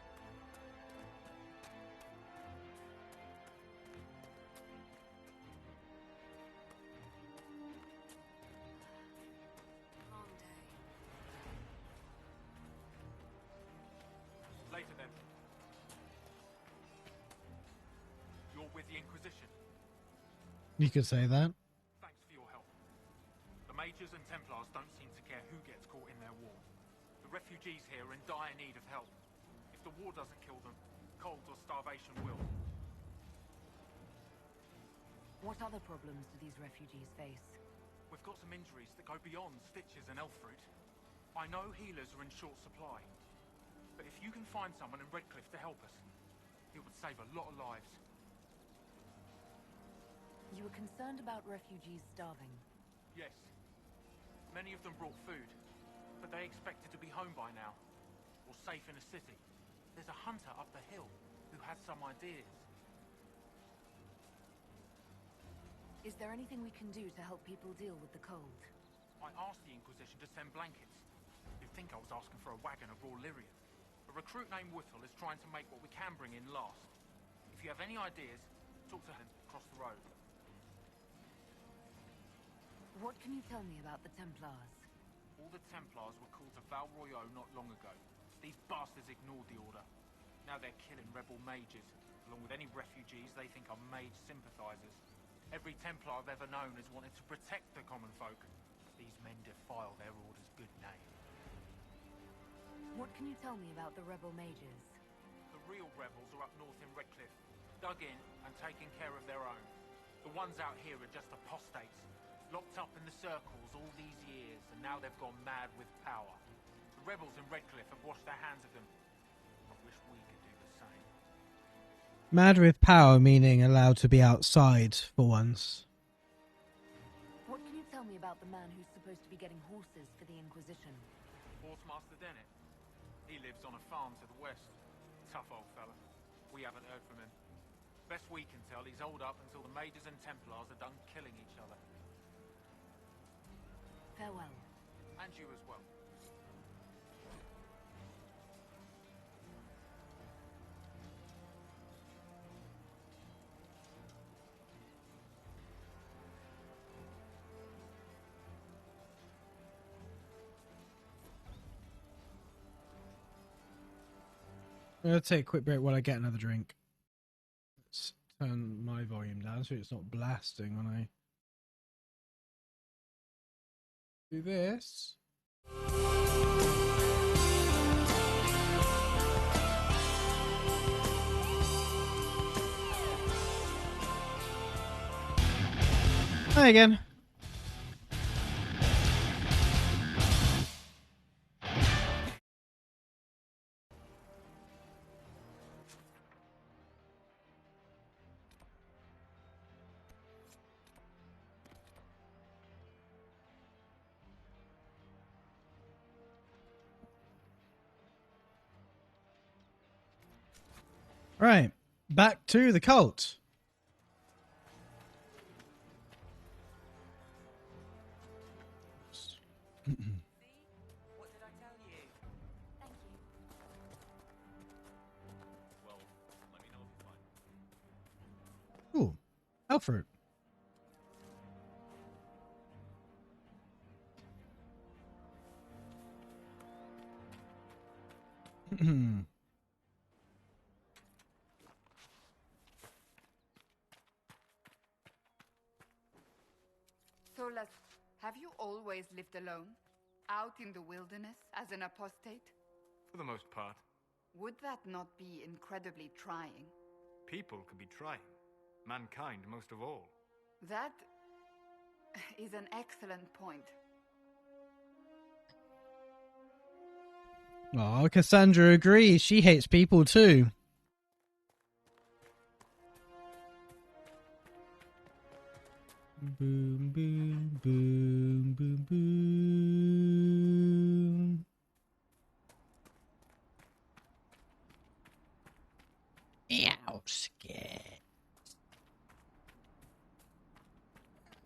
Long day. Later then. You're with the Inquisition. You could say that. Thanks for your help. The Mages and Templars don't seem to care who gets caught in their war. The refugees here are in dire need of help. If the war doesn't kill them, cold or starvation will. What other problems do these refugees face? We've got some injuries that go beyond stitches and elf fruit. I know healers are in short supply. But if you can find someone in Redcliffe to help us, it would save a lot of lives. You were concerned about refugees starving. Yes. Many of them brought food, but they expected to be home by now, or safe in a city. There's a hunter up the hill who has some ideas. Is there anything we can do to help people deal with the cold? I asked the Inquisition to send blankets. You'd think I was asking for a wagon of raw lyrium. A recruit named Whittle is trying to make what we can bring in last. If you have any ideas, talk to him across the road. What can you tell me about the Templars? All the Templars were called to Val Royeaux not long ago. These bastards ignored the order. Now they're killing rebel mages, along with any refugees they think are mage sympathizers. Every Templar I've ever known has wanted to protect the common folk. These men defile their order's good name. What can you tell me about the rebel mages? The real rebels are up north in Redcliffe, dug in and taking care of their own. The ones out here are just apostates, locked up in the circles all these years, and now they've gone mad with power. The rebels in Redcliffe have washed their hands of them. I wish we could do the same. Mad with power meaning allowed to be outside for once. What can you tell me about the man who's supposed to be getting horses for the Inquisition? Horsemaster Dennett. He lives on a farm to the west. Tough old fella. We haven't heard from him. Best we can tell, he's holed up until the mages and Templars are done killing each other. Farewell. And you as well. I'm going to take a quick break while I get another drink. Let's turn my volume down so it's not blasting when I do this. Hi again. Right, back to the cult. What did I tell you? Thank you. Well, let me know if you find. Ooh, elf fruit. Solas, have you always lived alone? Out in the wilderness as an apostate? For the most part. Would that not be incredibly trying? People can be trying. Mankind most of all. That is an excellent point. Oh, Cassandra agrees. She hates people too. Boom, boom, boom, boom, boom. Outskirts.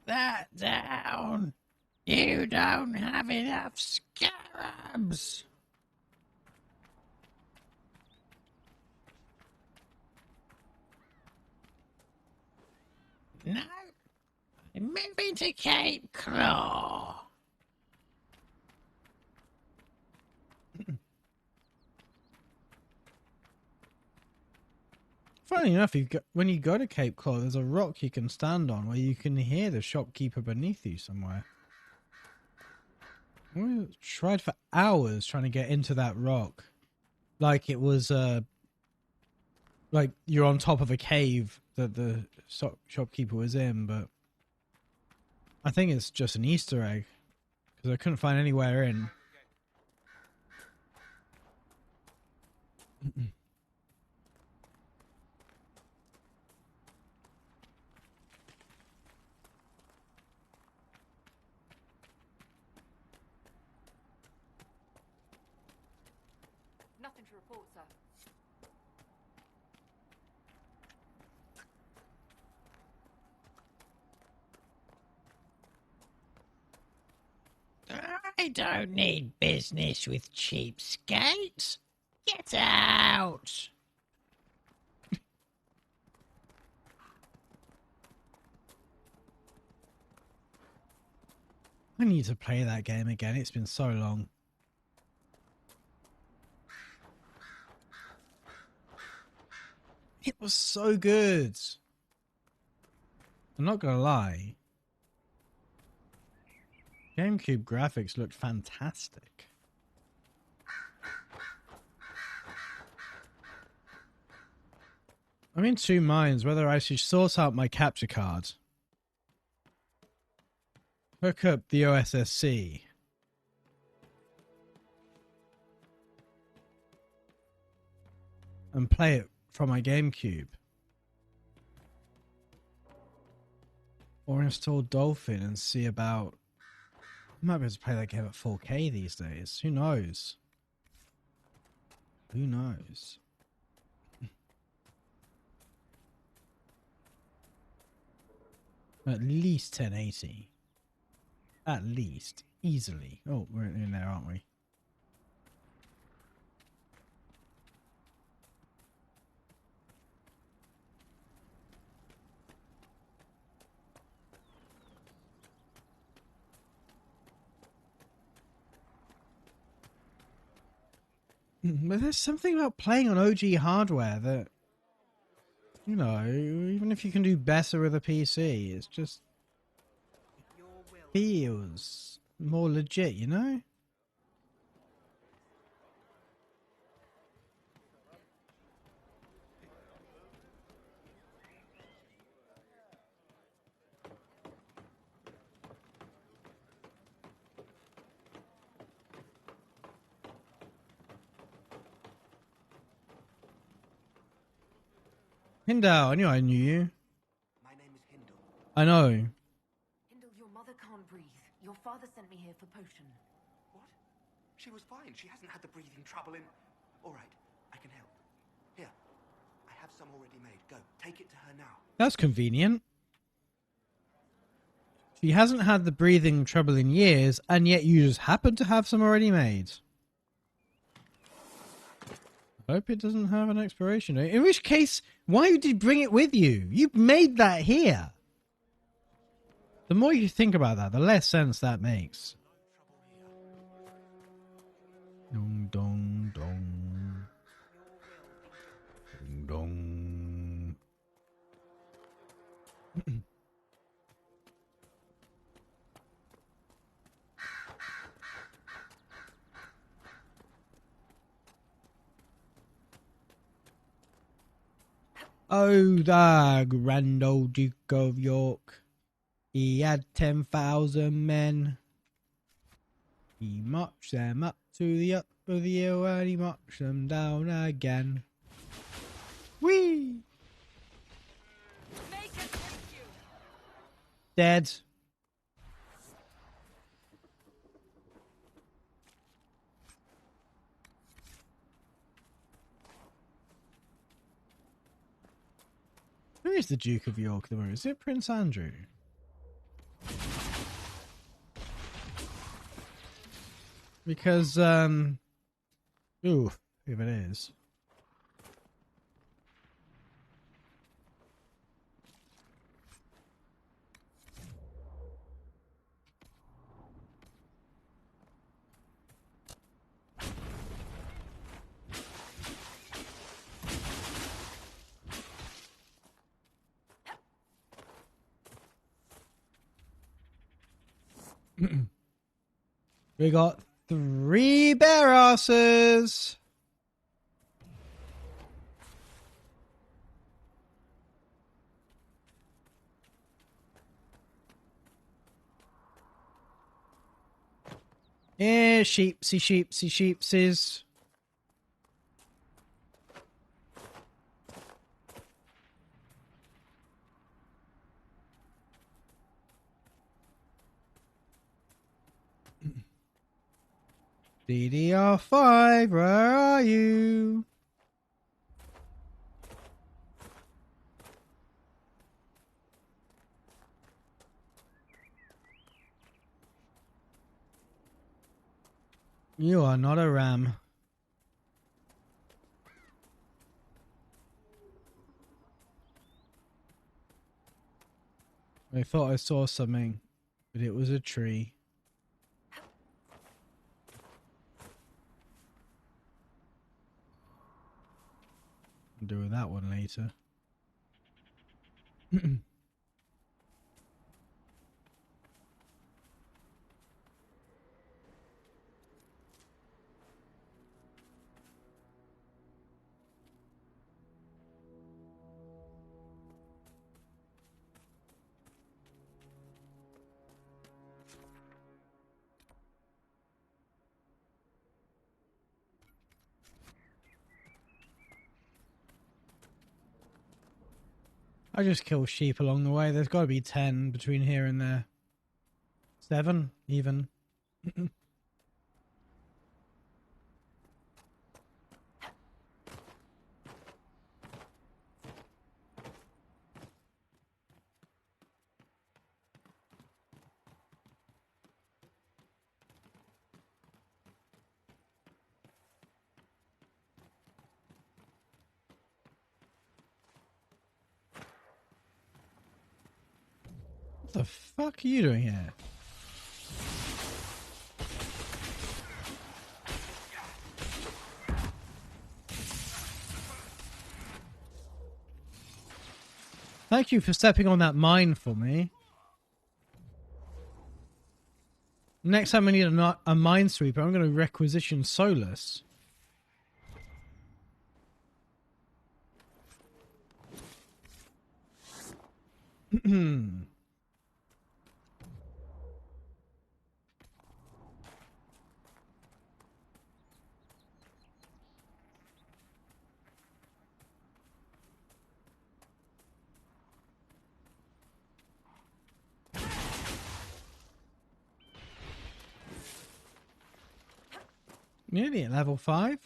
That down. You don't have enough scarabs. No. I'm moving to Cape Claw. Funny enough, when you go to Cape Claw, there's a rock you can stand on where you can hear the shopkeeper beneath you somewhere. We tried for hours trying to get into that rock. Like it was, like you're on top of a cave that the shopkeeper was in, but I think it's just an Easter egg because I couldn't find anywhere in. Nothing to report, sir. I don't need business with cheapskates. Get out! I need to play that game again. It's been so long. It was so good. I'm not gonna lie. GameCube graphics looked fantastic. I'm in two minds whether I should sort out my capture card, hook up the OSSC, and play it from my GameCube, or install Dolphin and see about... I might be able to play that game at 4K these days. Who knows? Who knows? At least 1080. At least. Easily. Oh, we're in there, aren't we? But there's something about playing on OG hardware that, you know, even if you can do better with a PC, it's just feels more legit, you know? Hindal, I knew you. My name is Hindle. I know. Hindle, your mother can't breathe. Your father sent me here for potion. What? She was fine. She hasn't had the breathing trouble in... All right, I can help. Here, I have some already made. Go, take it to her now. That's convenient. She hasn't had the breathing trouble in years, and yet you just happen to have some already made. I hope it doesn't have an expiration date. In which case, why did you bring it with you? You made that here. The more you think about that, the less sense that makes. Dong dong dong. Dong dong. Oh, the grand old Duke of York. He had 10,000 men. He marched them up to the up of the hill and he marched them down again. Whee! Dead. Who is the Duke of York? Is it Prince Andrew? Because, ooh, if it is. We got 3 bear asses. Yeah, sheepsies. DDR5, where are you? You are not a ram. I thought I saw something, but it was a tree. I'll do with that one later. I just kill sheep along the way. There's got to be 10 between here and there. 7, even. What the fuck are you doing here? Thank you for stepping on that mine for me. Next time I need a minesweeper, I'm going to requisition Solus. Nearly at level 5.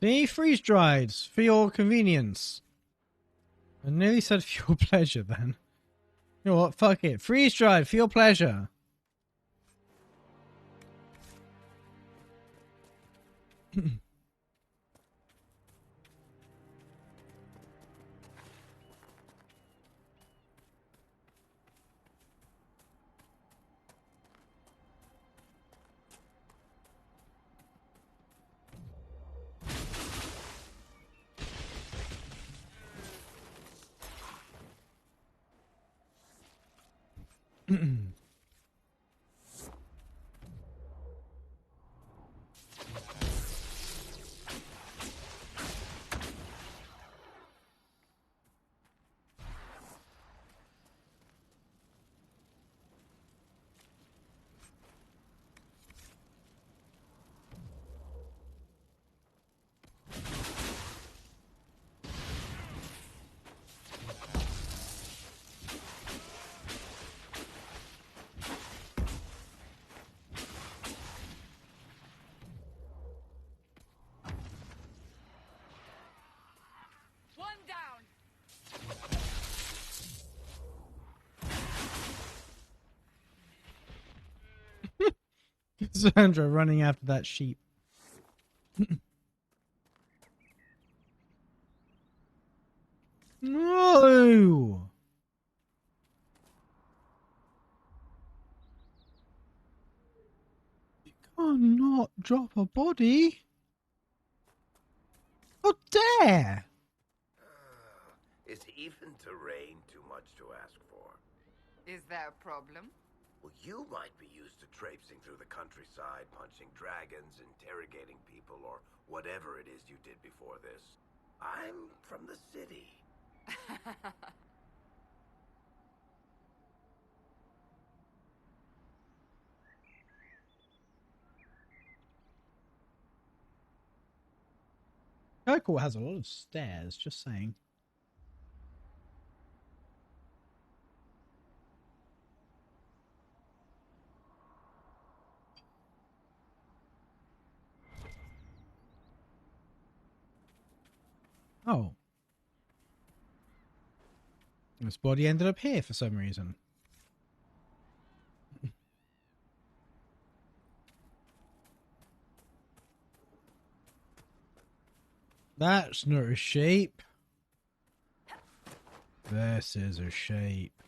See, freeze dried for your convenience. I nearly said for your pleasure then. You know what? Fuck it. Freeze dried for your pleasure. Sandra running after that sheep. No! You can't not drop a body. How dare! Is even terrain too much to ask for? Is there a problem? Well, you might be used to traipsing through the countryside, punching dragons, interrogating people, or whatever it is you did before this. I'm from the city. Kirkwall has a lot of stairs, just saying. Oh. This body ended up here for some reason. That's not a shape. This is a shape.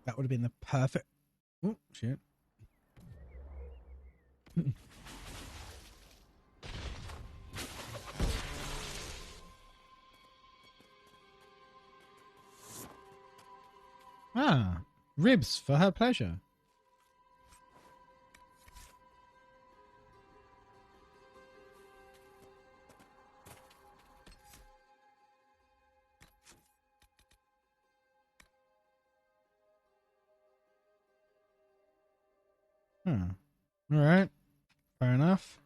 That would have been the perfect... Oh, shit. Ah, ribs for her pleasure. Alright, fair enough.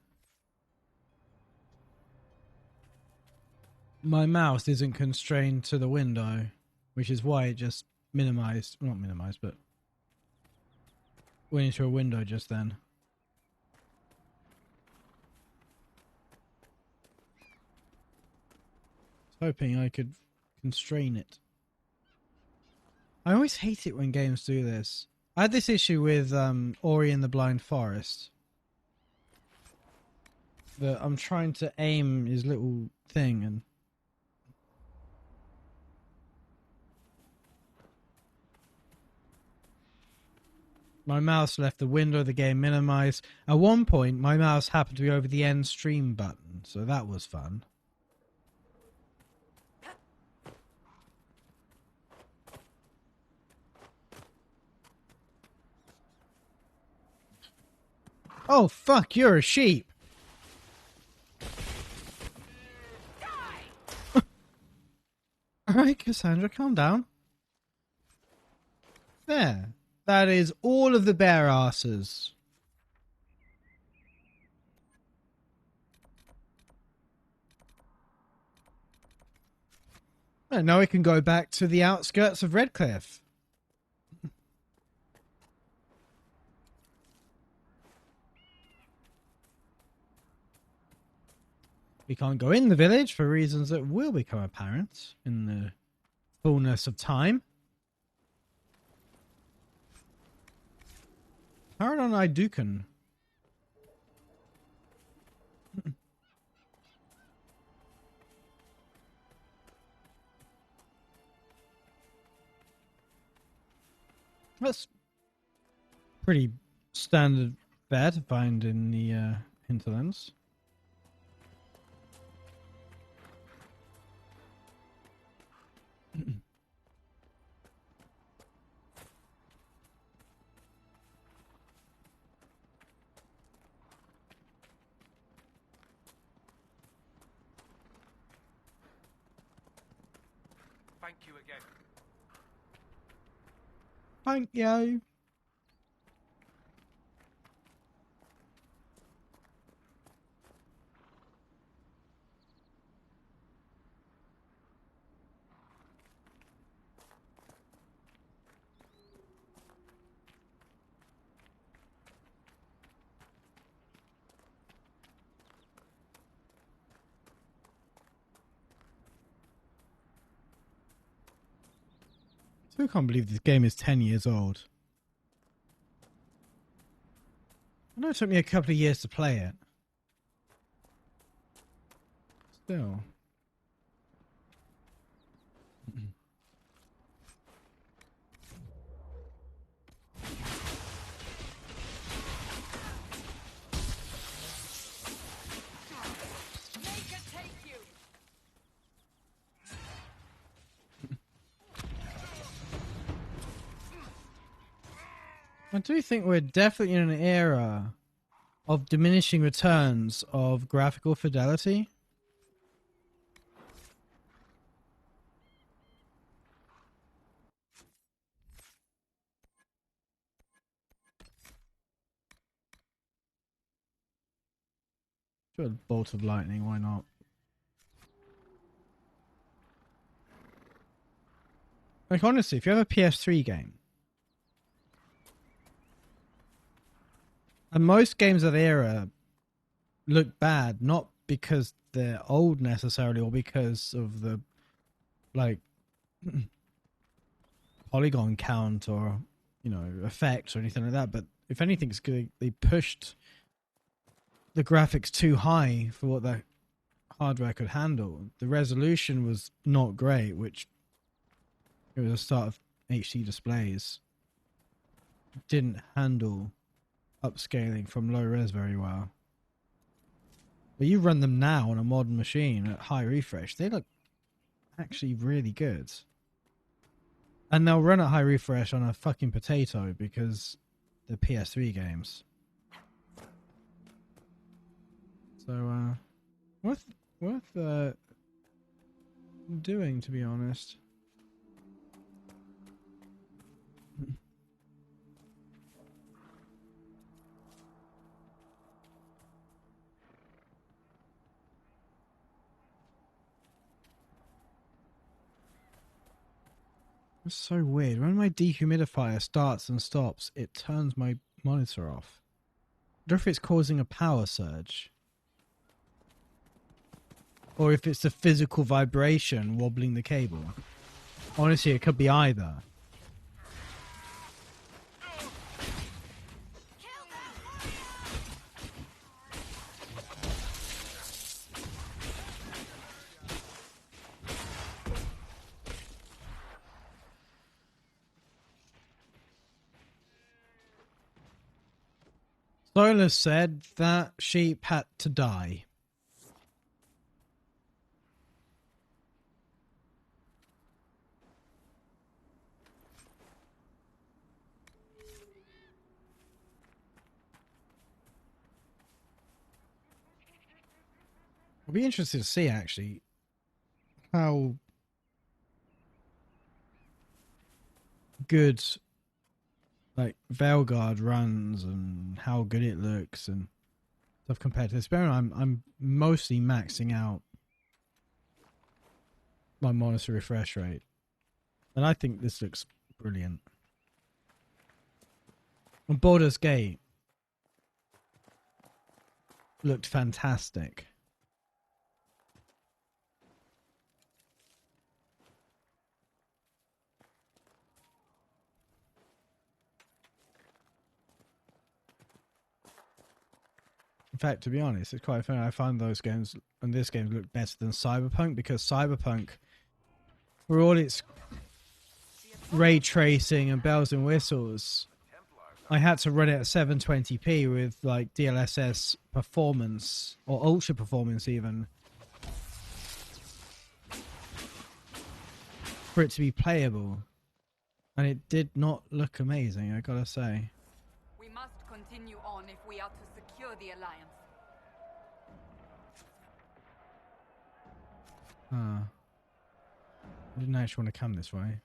My mouse isn't constrained to the window, which is why it just minimized, well, not minimized, but went into a window just then. I was hoping I could constrain it. I always hate it when games do this. I had this issue with Ori and the Blind Forest. That I'm trying to aim his little thing and... my mouse left the window of the game minimized. At one point, my mouse happened to be over the end stream button, so that was fun. Oh, fuck, you're a sheep. Alright, Cassandra, calm down. There. That is all of the bear asses. And now we can go back to the outskirts of Redcliffe. We can't go in the village for reasons that will become apparent in the fullness of time. Paradon Idukan. That's pretty standard fare to find in the hinterlands. Thank you again. Thank you. I can't believe this game is 10 years old. I know it took me a couple of years to play it. Still. I do think we're definitely in an era of diminishing returns of graphical fidelity. Sure, bolt of lightning, why not? Like, honestly, if you have a PS3 game, and most games of the era look bad, not because they're old necessarily, or because of the, like, polygon count or, you know, effects or anything like that, but if anything, it's good. They pushed the graphics too high for what the hardware could handle. The resolution was not great, which it was the start of HD displays. Didn't handle upscaling from low res very well. But you run them now on a modern machine at high refresh, they look actually really good. And they'll run at high refresh on a fucking potato because they're PS3 games. So, worth doing, to be honest. It's so weird. When my dehumidifier starts and stops, it turns my monitor off. I wonder if it's causing a power surge. Or if it's the physical vibration wobbling the cable. Honestly, it could be either. Solus said that sheep had to die. I'll be interested to see, actually, how good, like, Veilguard runs and how good it looks and stuff compared to this. Bear in mind, I'm mostly maxing out my monitor refresh rate, and I think this looks brilliant. And Baldur's Gate looked fantastic. In fact, to be honest, it's quite funny. I find those games and this game look better than Cyberpunk, because Cyberpunk, for all its ray tracing and bells and whistles, I had to run it at 720p with like DLSS performance or ultra performance even for it to be playable, and it did not look amazing, I gotta say. We must continue on if we are to secure the Alliance. Ah, I didn't actually want to come this way.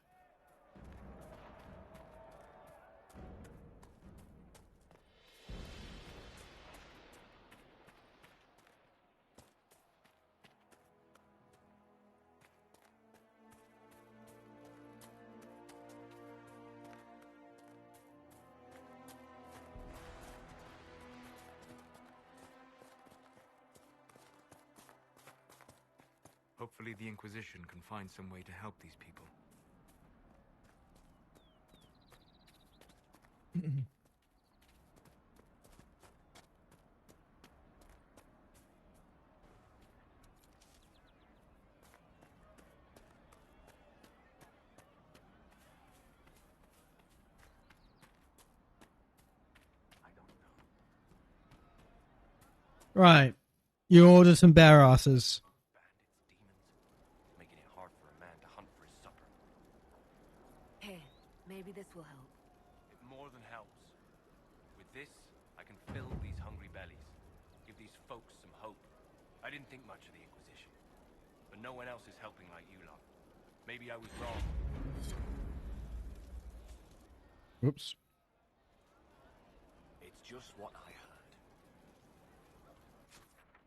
Hopefully the Inquisition can find some way to help these people. Right, you order some bear asses. Making it hard for a man to hunt for his supper. Here, maybe this will help. It more than helps. With this, I can fill these hungry bellies. Give these folks some hope. I didn't think much of the Inquisition. But no one else is helping like you lot. Maybe I was wrong. Whoops. It's just what I heard.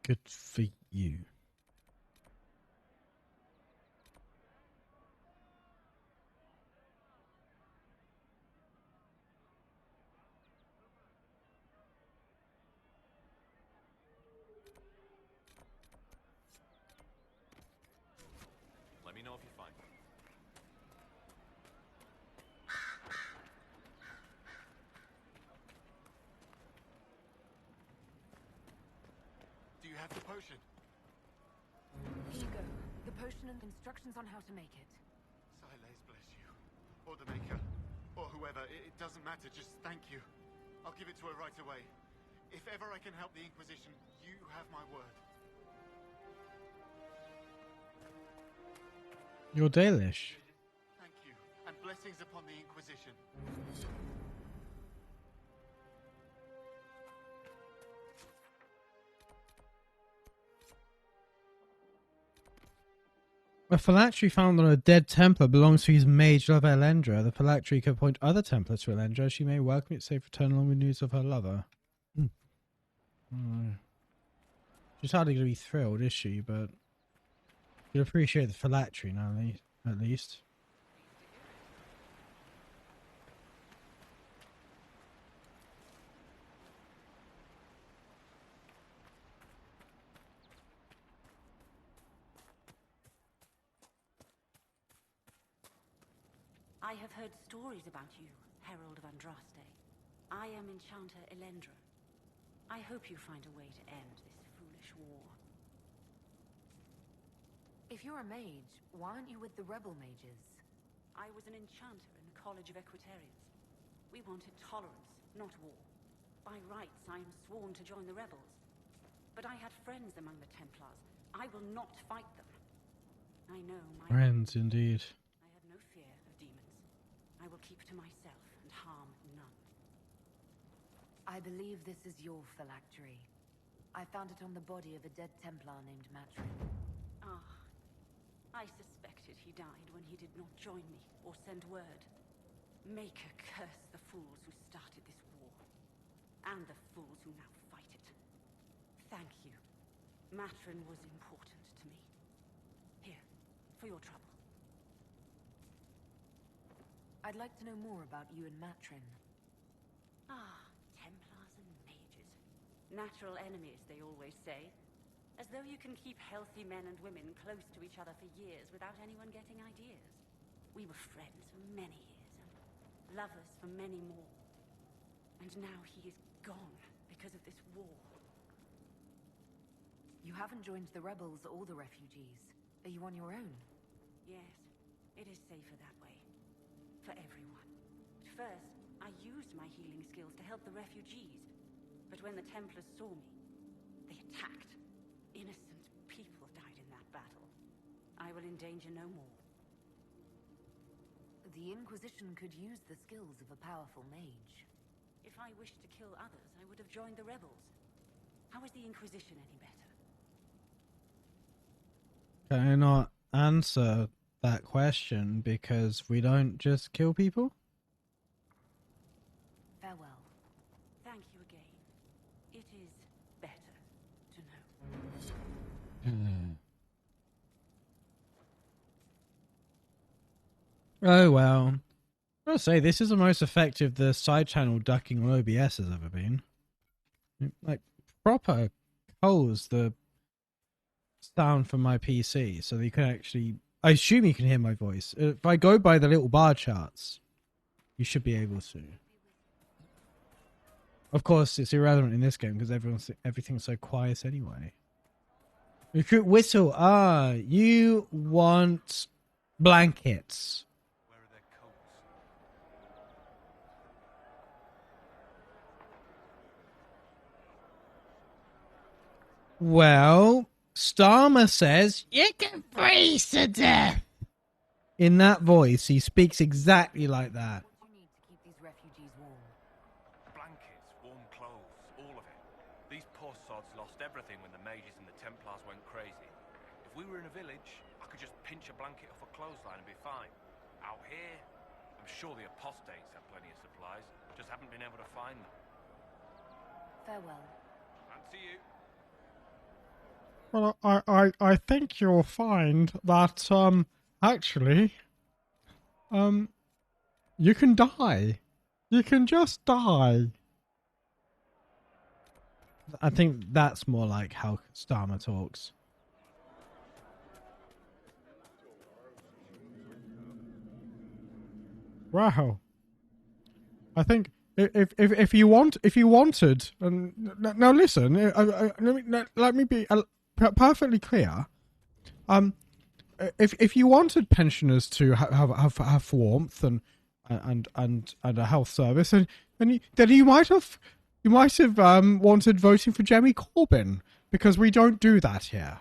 Good for you. Let me know if you find it. Do you have the potion? Here you go. The potion and instructions on how to make it. Silas bless you. Or the Maker. Or whoever. It doesn't matter. Just thank you. I'll give it to her right away. If ever I can help the Inquisition, you have my word. You're Dalish. Thank you. And blessings upon the Inquisition. A phylactery found on a dead Templar belongs to his mage lover Elendra. The phylactery could point other Templars to Elendra. She may welcome it safe return along with news of her lover. She's hardly going to be thrilled, is she? But you'll appreciate the phylactery now, at least. I have heard stories about you, Herald of Andraste. I am Enchanter Elendra. I hope you find a way to end this foolish war. If you're a mage, why aren't you with the rebel mages? I was an enchanter in the College of Equitarians. We wanted tolerance, not war. By rights, I am sworn to join the rebels. But I had friends among the Templars. I will not fight them. I know my... Friends, indeed. I have no fear of demons. I will keep to myself and harm none. I believe this is your phylactery. I found it on the body of a dead Templar named Matrin. Ah. I suspected he died when he did not join me or send word. Maker curse the fools who started this war. And the fools who now fight it. Thank you. Matrin was important to me. Here, for your trouble. I'd like to know more about you and Matrin. Ah, Templars and mages. Natural enemies, they always say. As though you can keep healthy men and women close to each other for years without anyone getting ideas. We were friends for many years, and lovers for many more. And now he is gone because of this war. You haven't joined the rebels or the refugees. Are you on your own? Yes, it is safer that way. For everyone. At first, I used my healing skills to help the refugees. But when the Templars saw me, they attacked. Innocent people died in that battle. I will endanger no more. The Inquisition could use the skills of a powerful mage. If I wished to kill others, I would have joined the rebels. How is the Inquisition any better? Can I not answer that question because we don't just kill people? Farewell. Thank you again. It is better to know. Oh well. I'll say this is the most effective the side channel ducking on OBS has ever been. Like proper culls the sound from my PC so that you can actually, I assume you can hear my voice. If I go by the little bar charts, you should be able to. Of course, it's irrelevant in this game because everything's so quiet anyway. Recruit whistle. Ah, you want blankets. Where are their coats? Well, Starmer says you can freeze to death. In that voice, he speaks exactly like that. What do you need to keep these refugees warm? Blankets, warm clothes, all of it. These poor sods lost everything when the mages and the Templars went crazy. If we were in a village, I could just pinch a blanket off a clothesline and be fine. Out here, I'm sure the apostates have plenty of supplies, just haven't been able to find them. Farewell. And to you. Well, I think you'll find that, actually, you can die. You can just die. I think that's more like how Starmer talks. Wow. I think if you wanted, and now listen, let me be perfectly clear. If you wanted pensioners to have warmth and a health service, then you might have wanted voting for Jeremy Corbyn, because we don't do that here.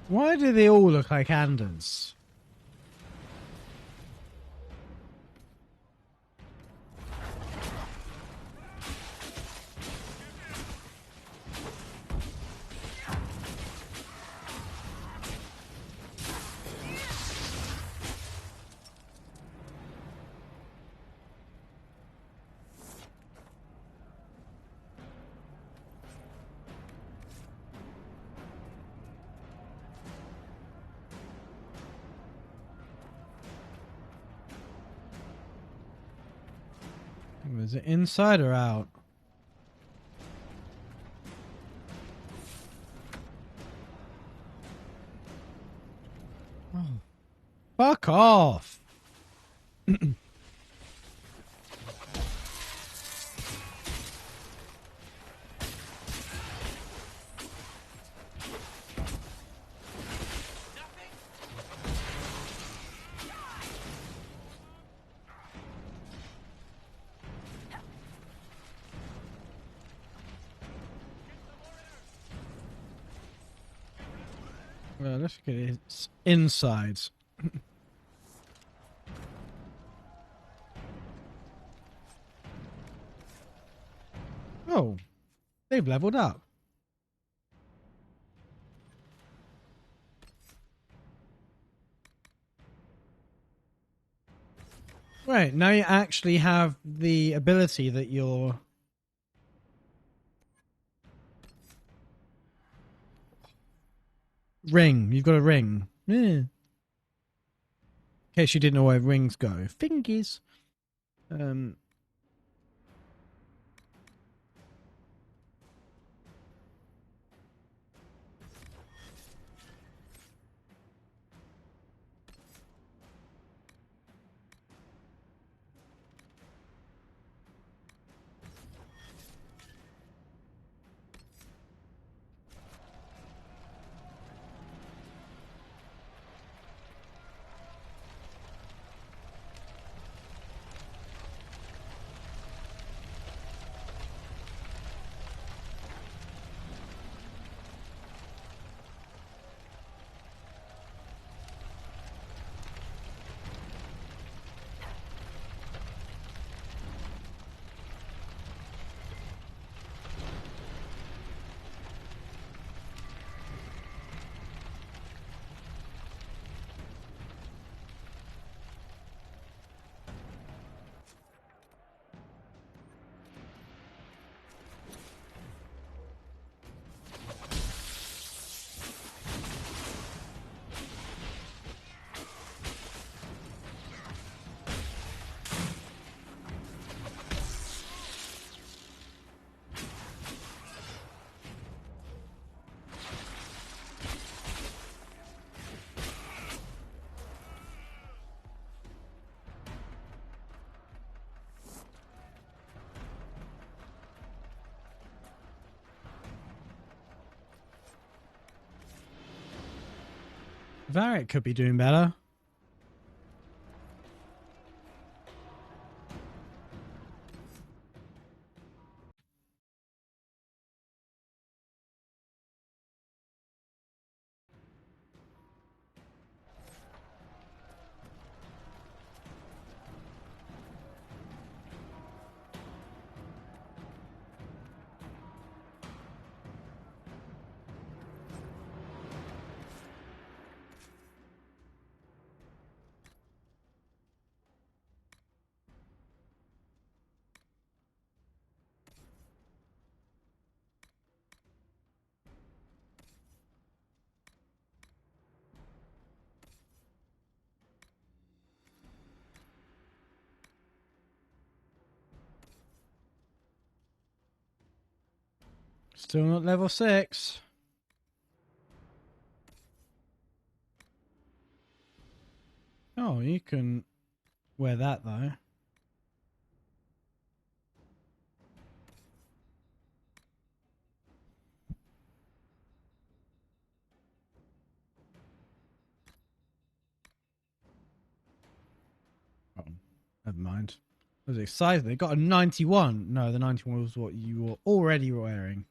Why do they all look like Anders? Was it inside or out? Oh. Fuck off! Well, let's look at its insides. Oh, they've leveled up. Right, now you actually have the ability that you're... Ring. You've got a ring. Yeah. In case you didn't know where rings go. Fingies. Varric could be doing better. Still not level 6. Oh, you can wear that though. Oh, never mind. I was excited. They got a 91. No, the 91 was what you were already wearing.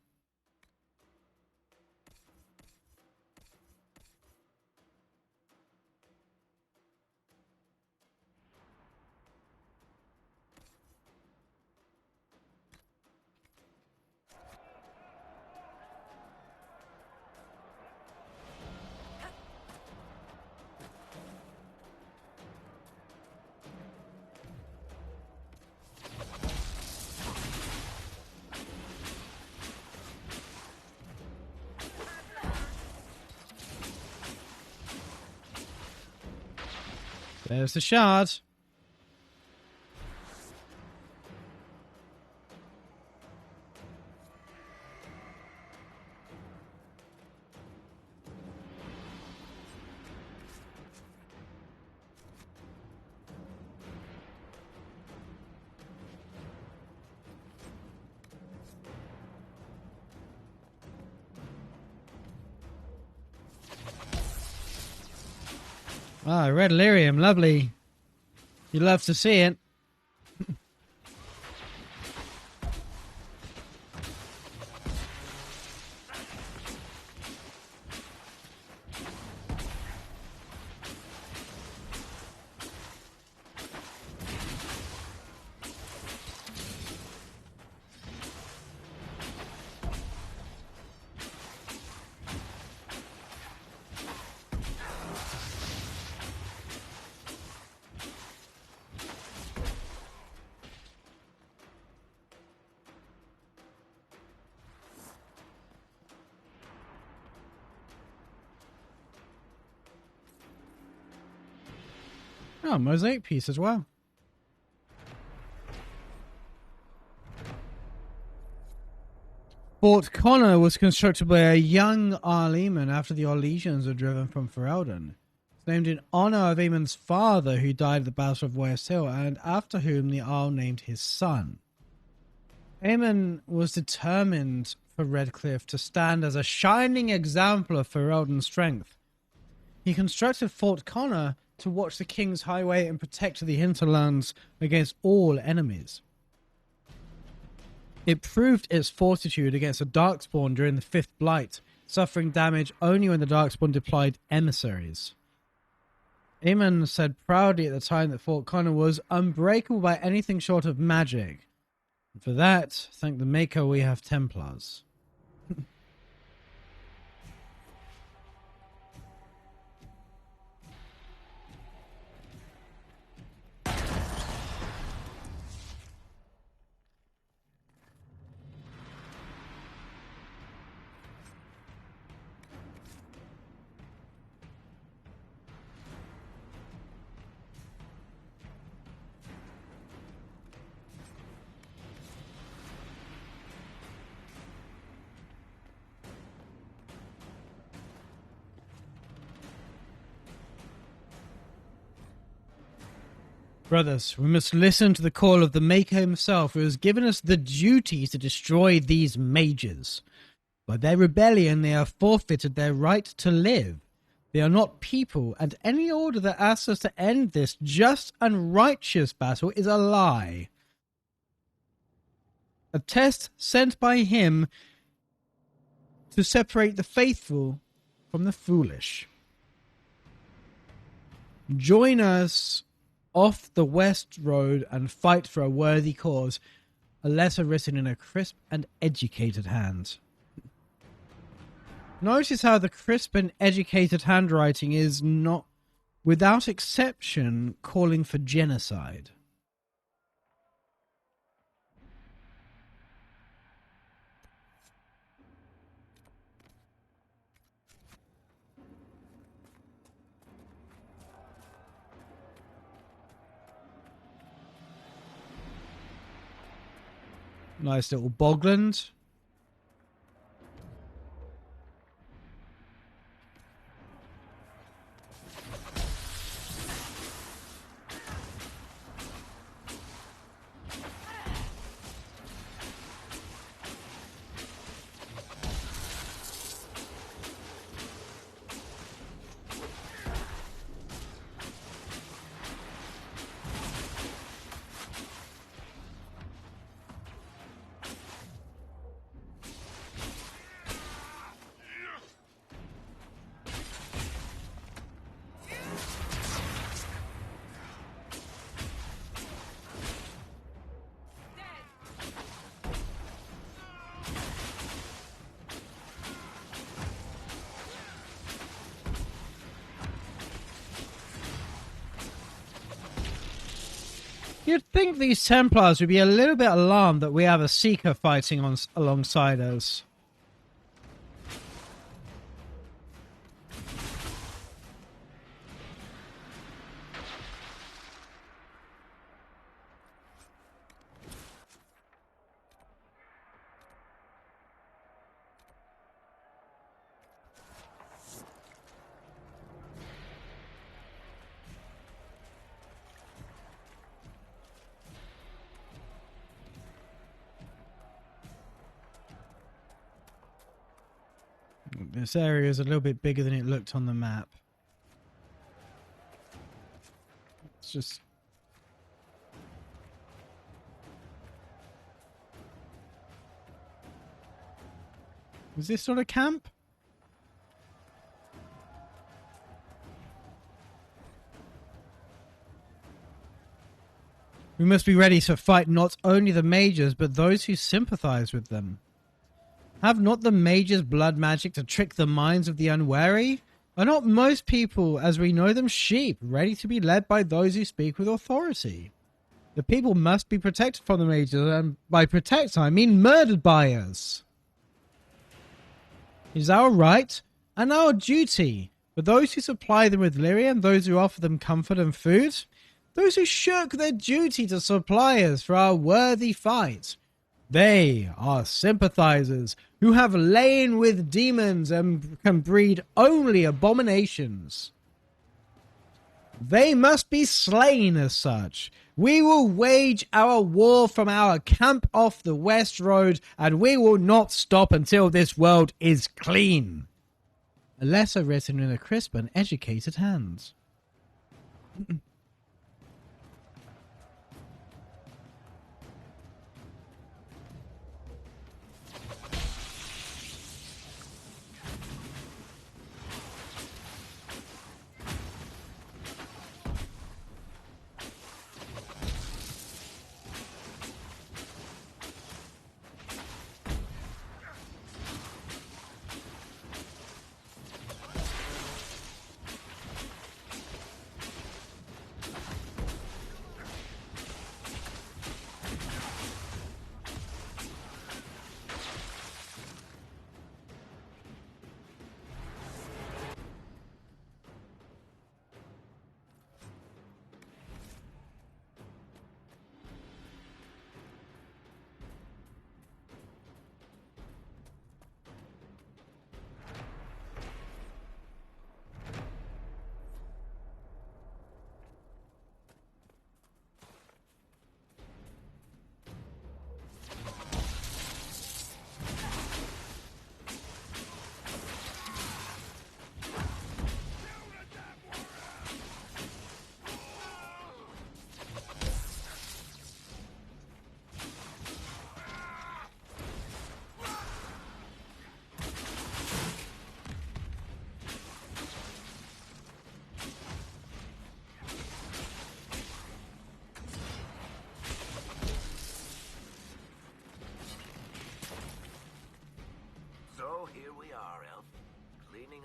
There's the shard. Ah, red lyrium, lovely. You love to see it. Oh, mosaic piece as well. Fort Connor was constructed by a young Arleman after the Orlesians were driven from Ferelden. It's named in honor of Eamon's father, who died at the Battle of West Hill, and after whom the Arl named his son. Aemon was determined for Redcliffe to stand as a shining example of Ferelden strength. He constructed Fort Connor to watch the King's Highway and protect the hinterlands against all enemies. It proved its fortitude against the Darkspawn during the Fifth Blight, suffering damage only when the Darkspawn deployed emissaries. Aemon said proudly at the time that Fort Connor was unbreakable by anything short of magic. And for that, thank the Maker, we have Templars. Brothers, we must listen to the call of the Maker himself, who has given us the duty to destroy these mages. By their rebellion, they have forfeited their right to live. They are not people, and any order that asks us to end this just and righteous battle is a lie. A test sent by him to separate the faithful from the foolish. Join us off the West Road and fight for a worthy cause. A letter written in a crisp and educated hand. Notice how the crisp and educated handwriting is not, without exception, calling for genocide. Nice little bogland. You'd think these Templars would be a little bit alarmed that we have a Seeker fighting alongside us. This area is a little bit bigger than it looked on the map. It's just... Is this not a camp? We must be ready to fight not only the mages, but those who sympathize with them. Have not the mages blood magic to trick the minds of the unwary? Are not most people, as we know them, sheep, ready to be led by those who speak with authority? The people must be protected from the mages, and by protect I mean murdered by us. It is our right and our duty, for those who supply them with lyrium, those who offer them comfort and food, those who shirk their duty to supply us for our worthy fight. They are sympathizers who have lain with demons and can breed only abominations. They must be slain as such. We will wage our war from our camp off the West Road, and we will not stop until this world is clean. A letter written in a crisp and educated hand.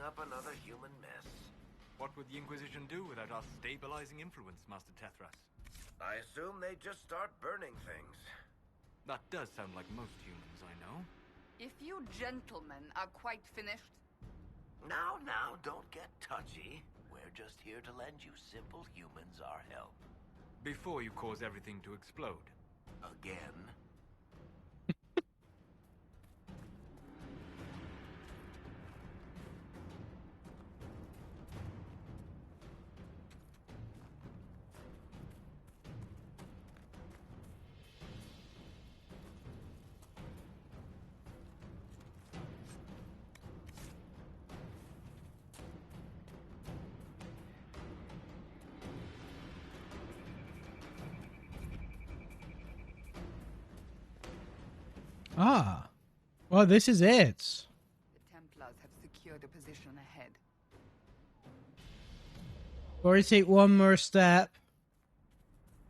up another human mess. What would the Inquisition do without our stabilizing influence, Master Tethras? I assume they just start burning things. That does sound like most humans I know. If you gentlemen are quite finished... Now, don't get touchy. We're just here to lend you simple humans our help. Before you cause everything to explode. Again. Ah. Well, this is it. The Templars have secured a position ahead. Before you take one more step,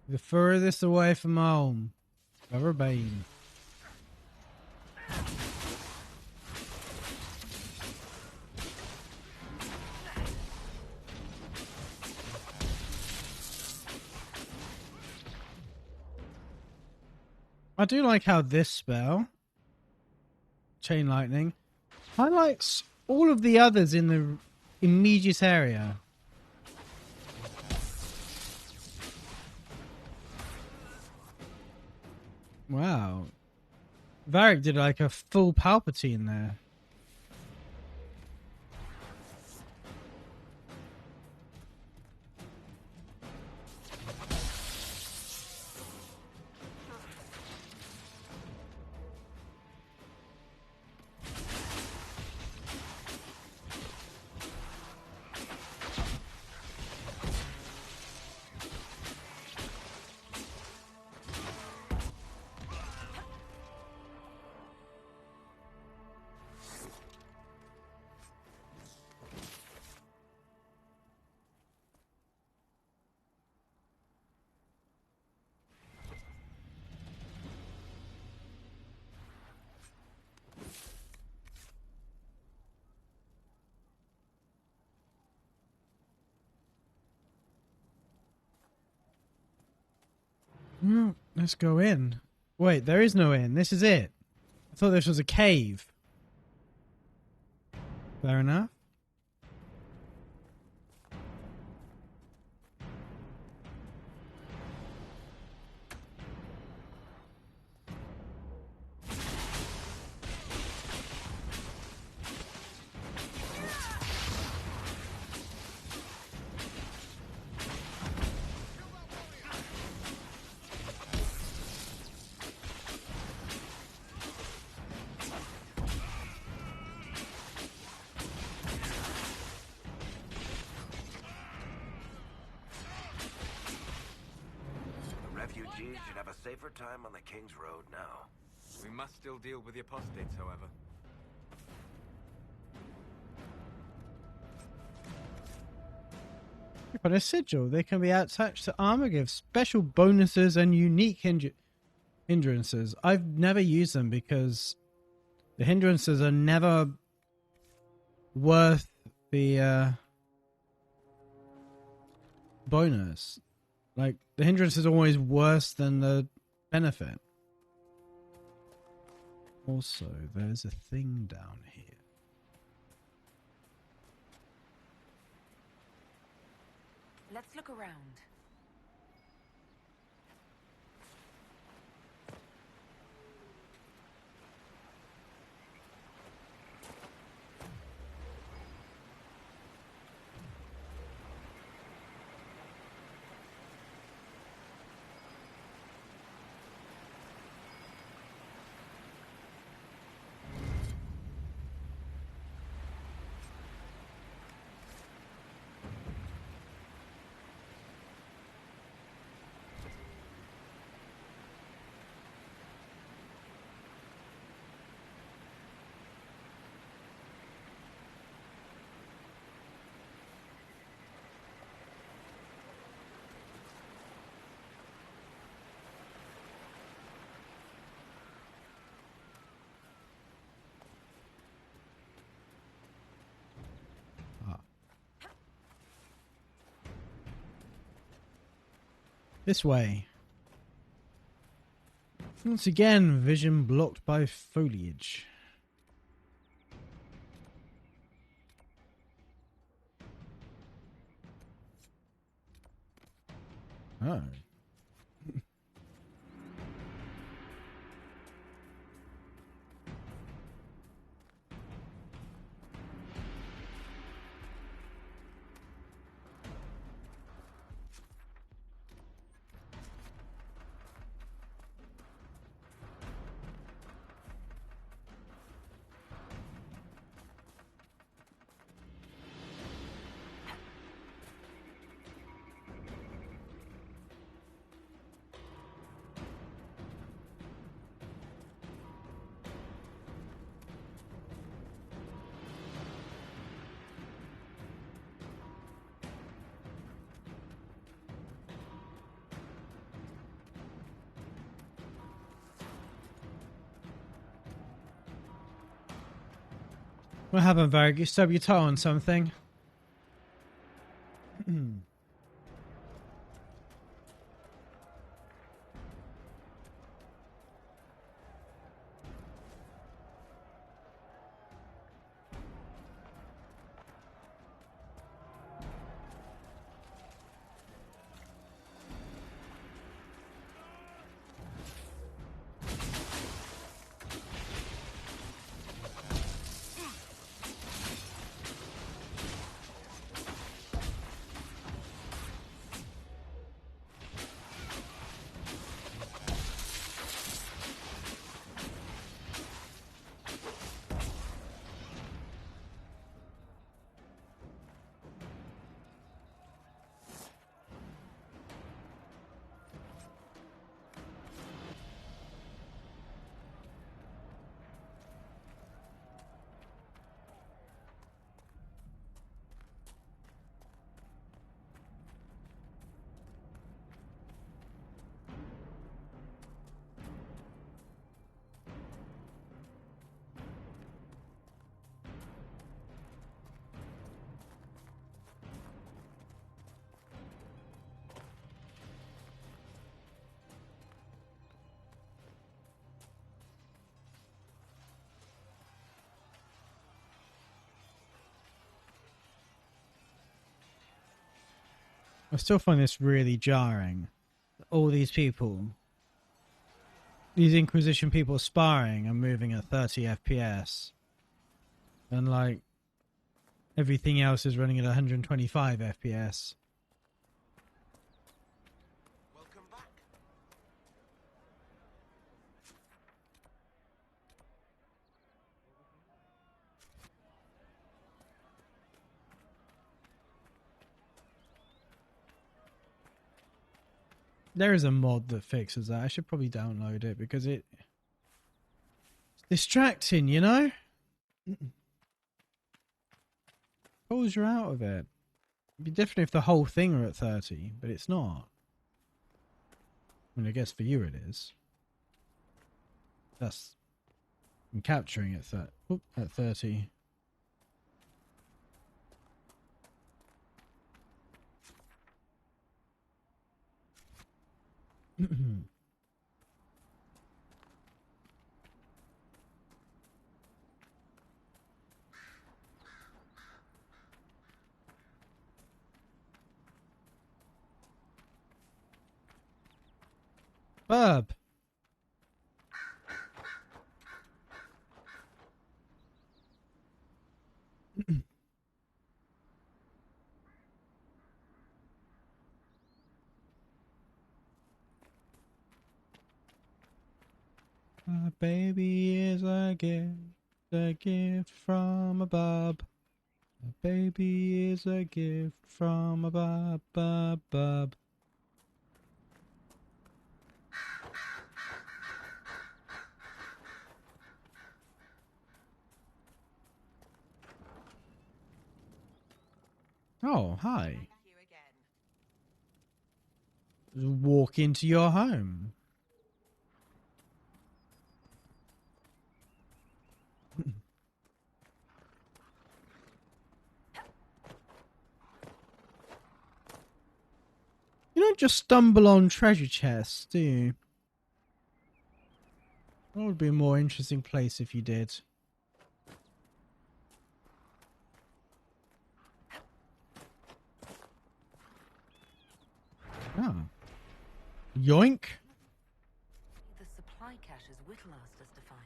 the furthest away from home. Ever been. I do like how this spell, Chain Lightning, highlights all of the others in the immediate area. Wow. Varric did like a full Palpatine there. Let's go in. Wait, there is no inn. This is it. I thought this was a cave. Fair enough. Refugees should have a safer time on the King's Road now. We must still deal with the apostates, however. But a sigil, they can be attached to armor, give special bonuses and unique hindrances. I've never used them because the hindrances are never worth the bonus. Like, the hindrance is always worse than the benefit. Also, there's a thing down here. Let's look around. This way. Once again, vision blocked by foliage. Oh. What happened, Varg? You stubbed your toe on something? I still find this really jarring. All these people, these Inquisition people sparring and moving at 30 FPS. And like, everything else is running at 125 FPS. Welcome back. There is a mod that fixes that. I should probably download it because it's distracting, you know? Pulls you out of it. It'd be different if the whole thing were at 30, but it's not. I mean, I guess for you it is. That's... I'm capturing it at 30. Bub. My baby is a gift from above. My baby is a gift from above, bub, bub. Oh, hi. Just walk into your home. You know, don't just stumble on treasure chests, do you? That would be a more interesting place if you did. Oh. Yoink. The supply caches Whittle asked us to find.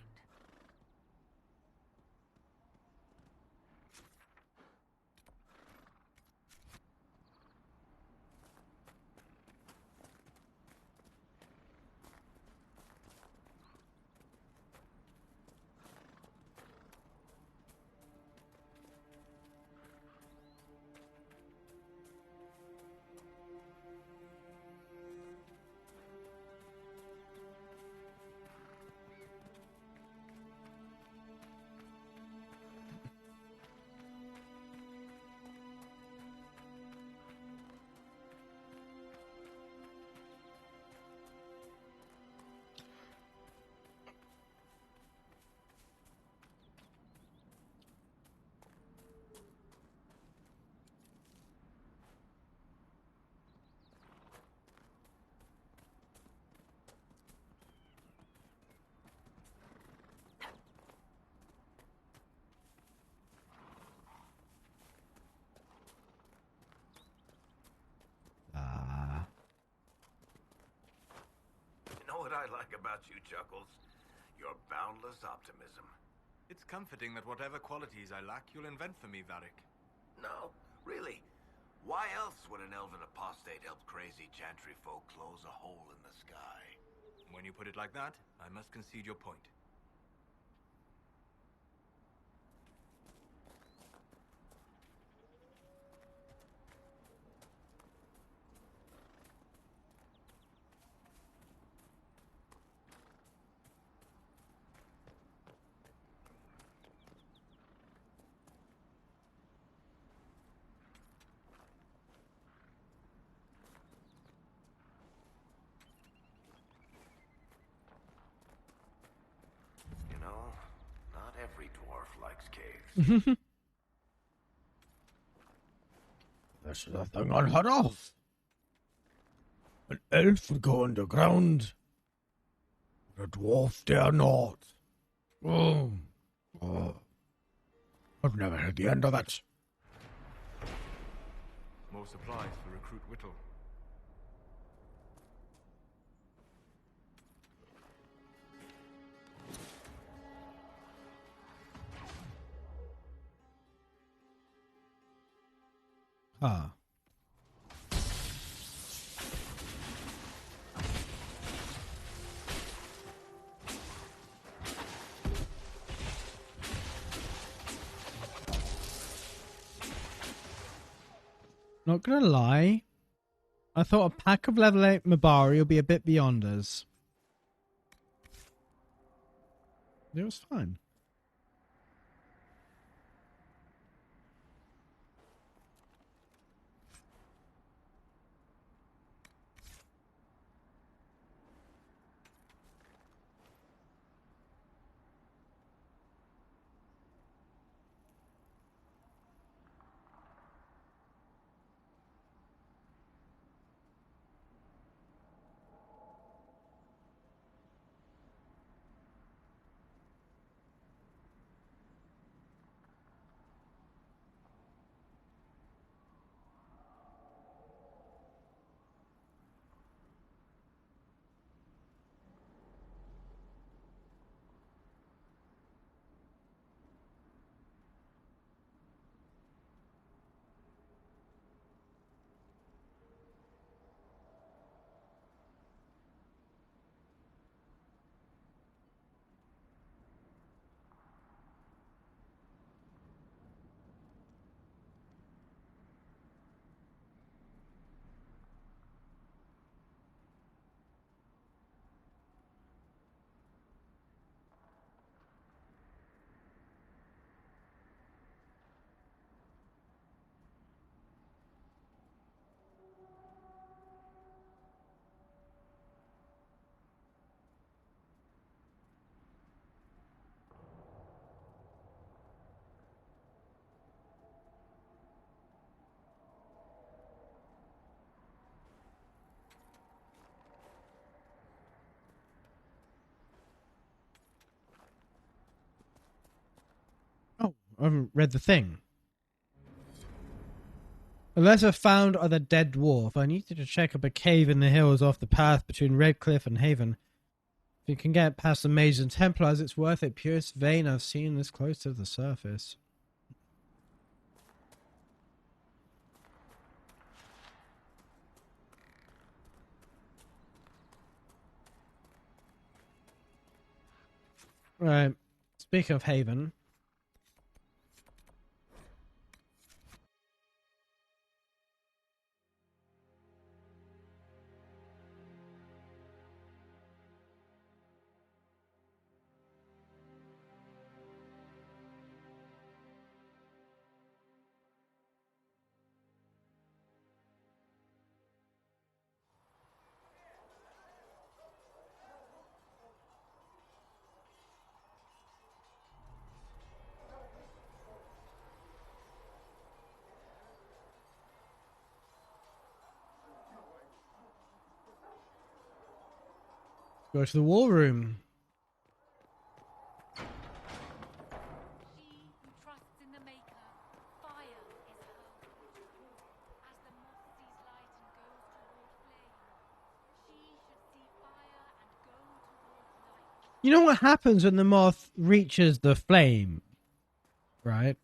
You know what I like about you, Chuckles? Your boundless optimism. It's comforting that whatever qualities I lack, you'll invent for me, Varric. No, really. Why else would an elven apostate help crazy chantry folk close a hole in the sky? When you put it like that, I must concede your point. You know, not every dwarf likes caves. This is a thing unheard of. An elf would go underground. A dwarf dare not. Oh. I've never heard the end of that. More supplies for Recruit Whittle. Ah. Not gonna lie, I thought a pack of level 8 Mabari would be a bit beyond us. It was fine. I haven't read the thing. A letter found on the dead dwarf. I needed to check up a cave in the hills off the path between Redcliffe and Haven. If you can get past the Mages and Templars, it's worth it. Purest vein I've seen this close to the surface. Right. Speaking of Haven. Go to the war room. She who trusts in the Maker, fire is her hope. As the moth sees light and goes toward flame, she should see fire and go toward light. You know what happens when the moth reaches the flame, right?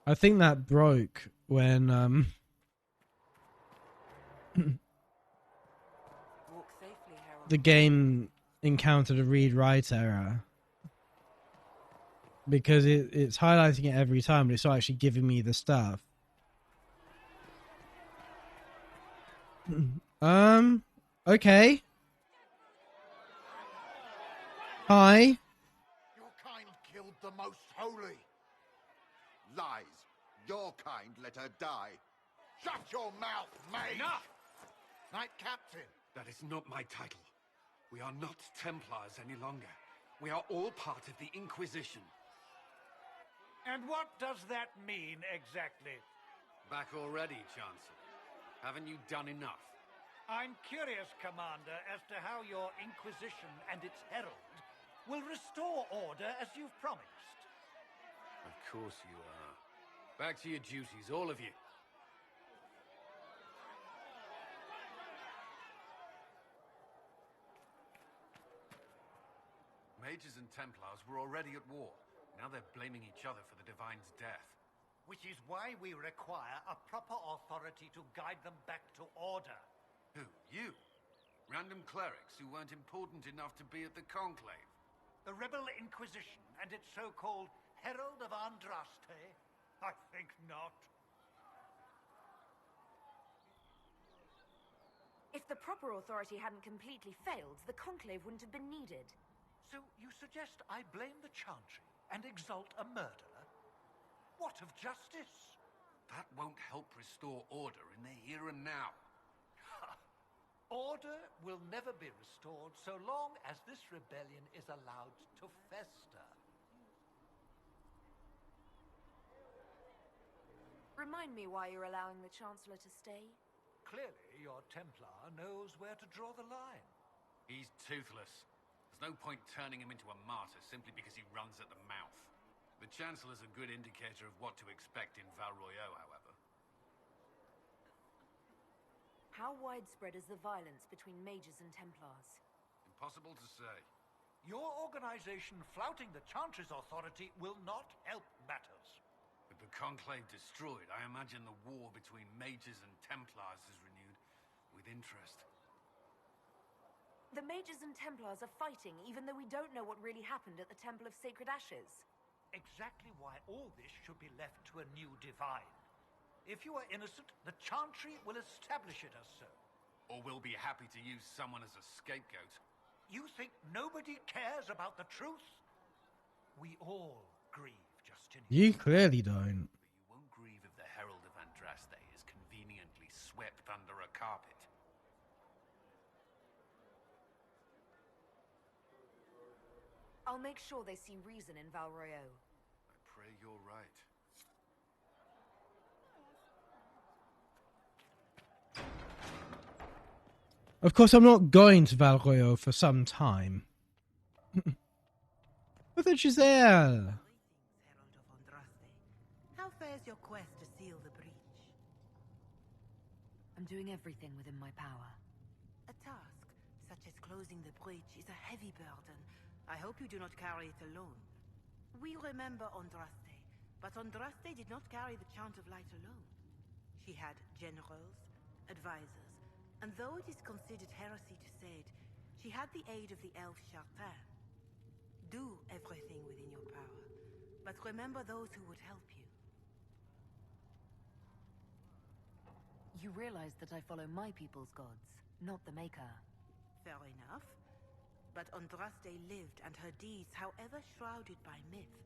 I think that broke when the game encountered a read-write error, because it's highlighting it every time, but it's not actually giving me the stuff. Okay. Hi. Your kind killed the most holy. Lies. Your kind let her die. Shut your mouth, mate! Enough! Knight Captain. That is not my title. We are not Templars any longer. We are all part of the Inquisition. And what does that mean exactly? Back already, Chancellor. Haven't you done enough? I'm curious, Commander, as to how your Inquisition and its herald will restore order as you've promised. Of course you are. Back to your duties, all of you. Mages and Templars were already at war. Now they're blaming each other for the Divine's death. Which is why we require a proper authority to guide them back to order. Who? You? Random clerics who weren't important enough to be at the Conclave? The Rebel Inquisition and its so-called Herald of Andraste? I think not. If the proper authority hadn't completely failed, the Conclave wouldn't have been needed. So you suggest I blame the Chantry and exalt a murderer? What of justice? That won't help restore order in the here and now. Order will never be restored so long as this rebellion is allowed to fester. Remind me why you're allowing the Chancellor to stay? Clearly, your Templar knows where to draw the line. He's toothless. There's no point turning him into a martyr simply because he runs at the mouth. The Chancellor's a good indicator of what to expect in Val Royeaux, however. How widespread is the violence between mages and Templars? Impossible to say. Your organization flouting the Chantry's authority will not help matters. With the Conclave destroyed, I imagine the war between mages and Templars is renewed with interest. The mages and Templars are fighting, even though we don't know what really happened at the Temple of Sacred Ashes. Exactly why all this should be left to a new divine. If you are innocent, the Chantry will establish it as so. Or we'll be happy to use someone as a scapegoat. You think nobody cares about the truth? We all grieve, Justinian. You clearly don't. But you won't grieve if the Herald of Andraste is conveniently swept under a carpet. I'll make sure they see reason in Val Royeaux. I pray you're right. Of course, I'm not going to Val Royeaux for some time. But then Giselle. Herald of Andraste. How fares your quest to seal the breach? I'm doing everything within my power. A task, such as closing the breach, is a heavy burden. I hope you do not carry it alone. We remember Andraste, but Andraste did not carry the Chant of Light alone. She had generals, advisors, and though it is considered heresy to say it, she had the aid of the elf Chartin. Do everything within your power, but remember those who would help you. You realize that I follow my people's gods, not the Maker. Fair enough. But Andraste lived, and her deeds, however shrouded by myth,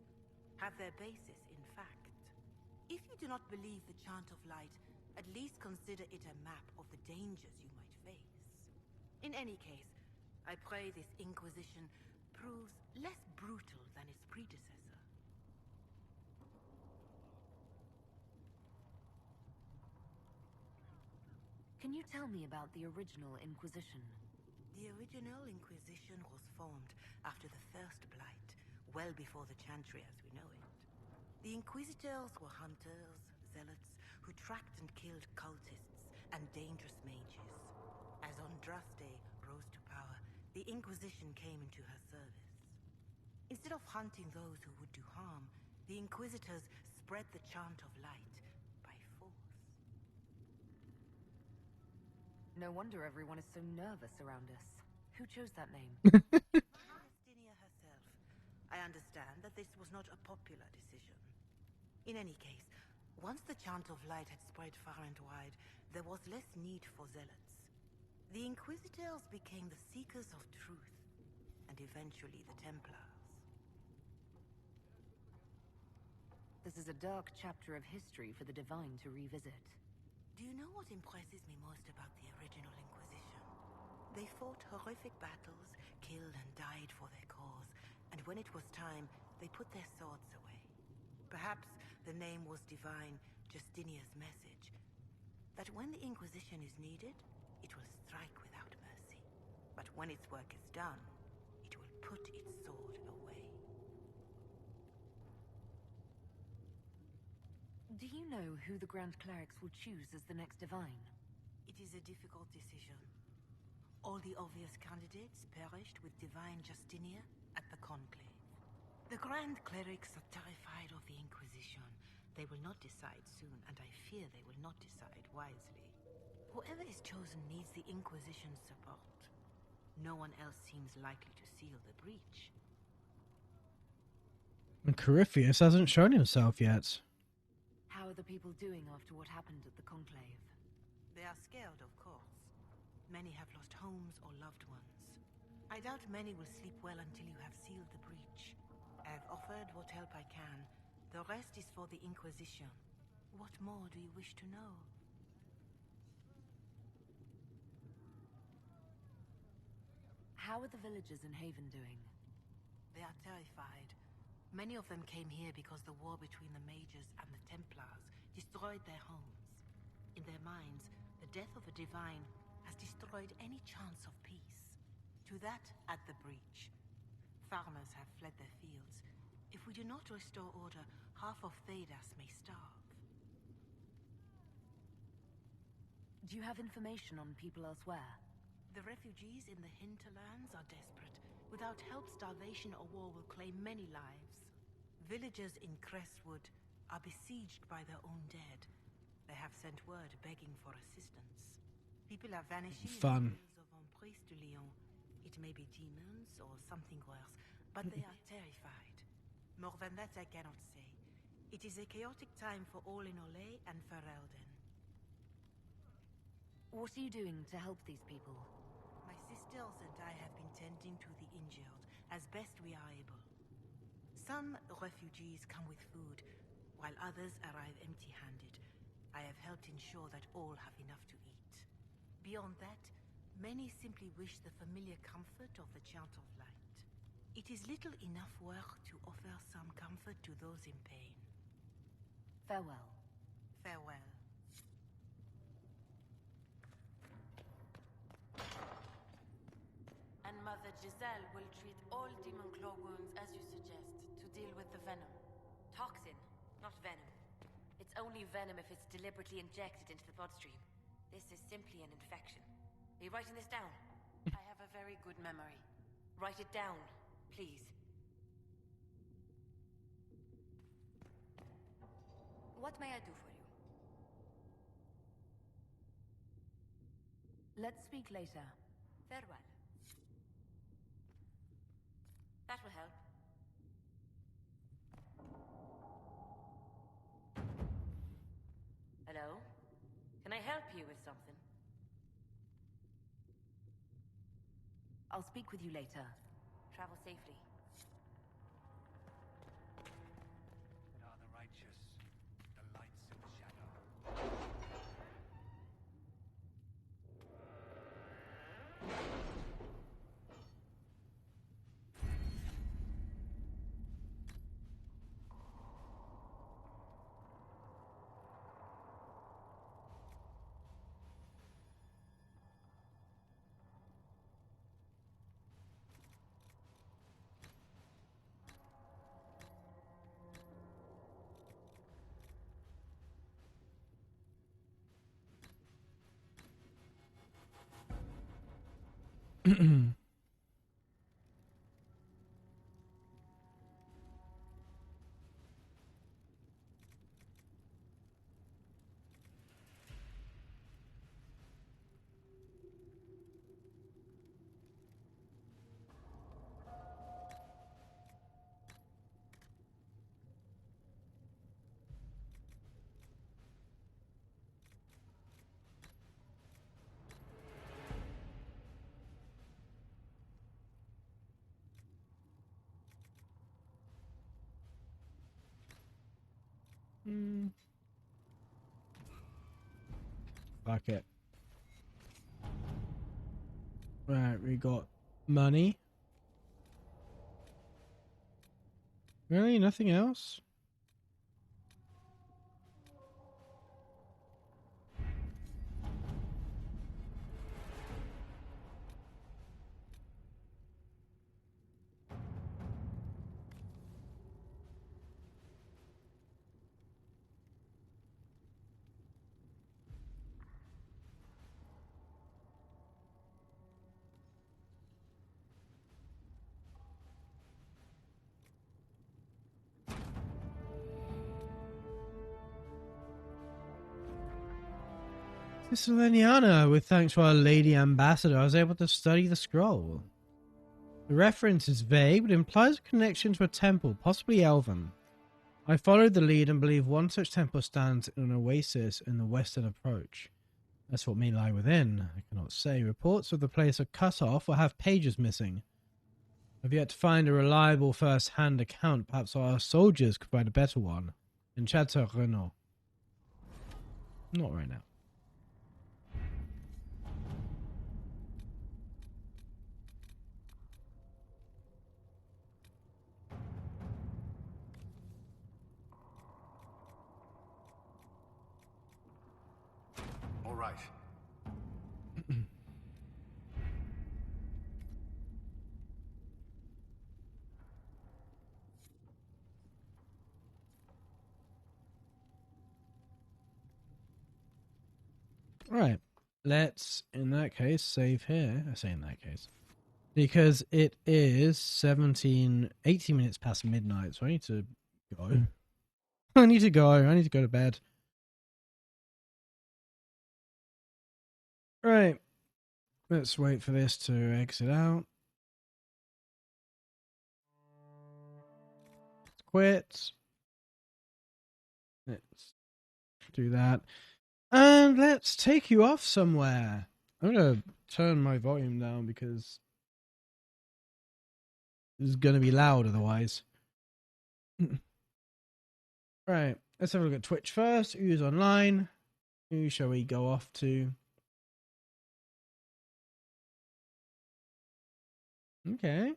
have their basis in fact. If you do not believe the Chant of Light, at least consider it a map of the dangers you might face. In any case, I pray this Inquisition proves less brutal than its predecessor. Can you tell me about the original Inquisition? The original Inquisition was formed after the First Blight, well before the Chantry as we know it. The Inquisitors were hunters, zealots, who tracked and killed cultists and dangerous mages. As Andraste rose to power, the Inquisition came into her service. Instead of hunting those who would do harm, the Inquisitors spread the Chant of Light by force. No wonder everyone is so nervous around us. Who chose that name? Justinia herself. I understand that this was not a popular decision. In any case, once the Chant of Light had spread far and wide, there was less need for zealots. The Inquisitors became the seekers of truth, and eventually the Templars. This is a dark chapter of history for the Divine to revisit. Do you know what impresses me most about the original Inquisition? They fought horrific battles, killed and died for their cause, and when it was time, they put their swords away. Perhaps the name was divine, Justinia's message, that when the Inquisition is needed, it will strike without mercy. But when its work is done, it will put its sword away. Do you know who the Grand Clerics will choose as the next Divine? It is a difficult decision. All the obvious candidates perished with Divine Justinia at the Conclave. The Grand Clerics are terrified of the Inquisition. They will not decide soon, and I fear they will not decide wisely. Whoever is chosen needs the Inquisition's support. No one else seems likely to seal the breach. And Corypheus hasn't shown himself yet. How are the people doing after what happened at the Conclave? They are scared, of course. Many have lost homes or loved ones. I doubt many will sleep well until you have sealed the breach. I have offered what help I can. The rest is for the Inquisition. What more do you wish to know? How are the villagers in Haven doing? They are terrified. Many of them came here because the war between the Mages and the Templars destroyed their homes. In their minds, the death of a Divine has destroyed any chance of peace. To that, add the breach. Farmers have fled their fields. If we do not restore order, half of Thedas may starve. Do you have information on people elsewhere? The refugees in the hinterlands are desperate. Without help, starvation or war will claim many lives. Villagers in Crestwood are besieged by their own dead. They have sent word begging for assistance. People are vanishing Fun. in the hills of Emprise de Lyon. It may be demons or something worse, but they are terrified. More than that I cannot say. It is a chaotic time for all in Olay and Ferelden. What are you doing to help these people? My sisters and I have been tending to the injured as best we are able. Some refugees come with food, while others arrive empty-handed. I have helped ensure that all have enough to eat. Beyond that, many simply wish the familiar comfort of the Chant of Light. It is little enough work to offer some comfort to those in pain. Farewell. Farewell. Mother Giselle will treat all demon claw wounds as you suggest, to deal with the venom. Toxin, not venom. It's only venom if it's deliberately injected into the bloodstream. This is simply an infection. Are you writing this down? I have a very good memory. Write it down, please. What may I do for you? Let's speak later. Farewell. That will help. Hello? Can I help you with something? I'll speak with you later. Travel safely. Are the righteous, the lights in the shadow. Fuck it. Right, we got money. Really? Nothing else? Siciliana, with thanks to our Lady Ambassador, I was able to study the scroll. The reference is vague, but implies a connection to a temple, possibly elven. I followed the lead and believe one such temple stands in an oasis in the western approach. That's what may lie within, I cannot say. Reports of the place are cut off or have pages missing. I've yet to find a reliable first-hand account. Perhaps our soldiers could provide a better one. In Chateau Renaud. Not right now. All right. Right. Let's, in that case, save here. I say in that case. Because it is 18 minutes past midnight, so I need to go. I need to go. I need to go to bed. Right. Let's wait for this to exit out. Let's quit. Let's do that. And let's take you off somewhere. I'm going to turn my volume down because this is going to be loud otherwise. Right. Let's have a look at Twitch first. Who's online? Who shall we go off to? Okay.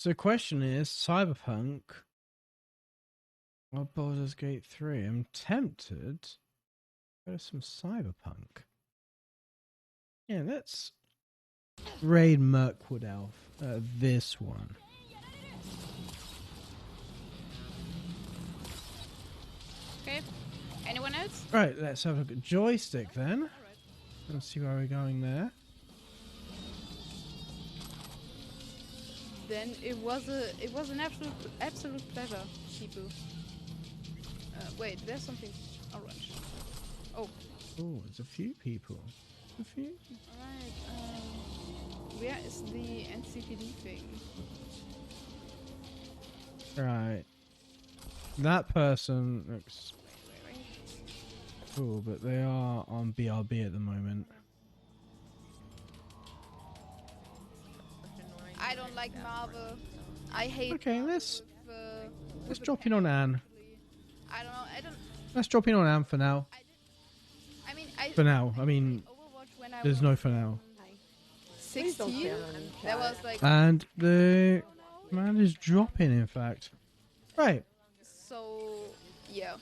So the question is, Cyberpunk or Baldur's Gate 3? I'm tempted to go to some Cyberpunk. Yeah, let's raid Mirkwood Elf. This one. Okay. Anyone else? Right, let's have a look at joystick then. Let's see where we're going there. Then it was an absolute pleasure, people. Wait, there's something orange. Oh. Oh, there's a few people. A few. Alright. Where is the NCPD thing? Right. That person looks cool, but they are on BRB at the moment. I don't like Marvel. I hate. Okay, Marvel let's with drop in on Anne. I don't know. Let's drop in on Anne for now. I mean, For now, I mean, there's no for now. 16. That was like. And the man is dropping, in fact. Right. So yeah.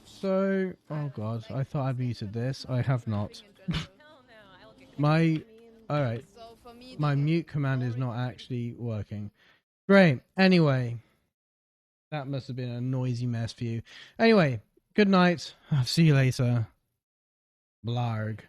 So, oh god, I thought I'd muted this. I have not. Alright. My mute command is not actually working. Great. Anyway. That must have been a noisy mess for you. Anyway, good night. I'll see you later. Blarg.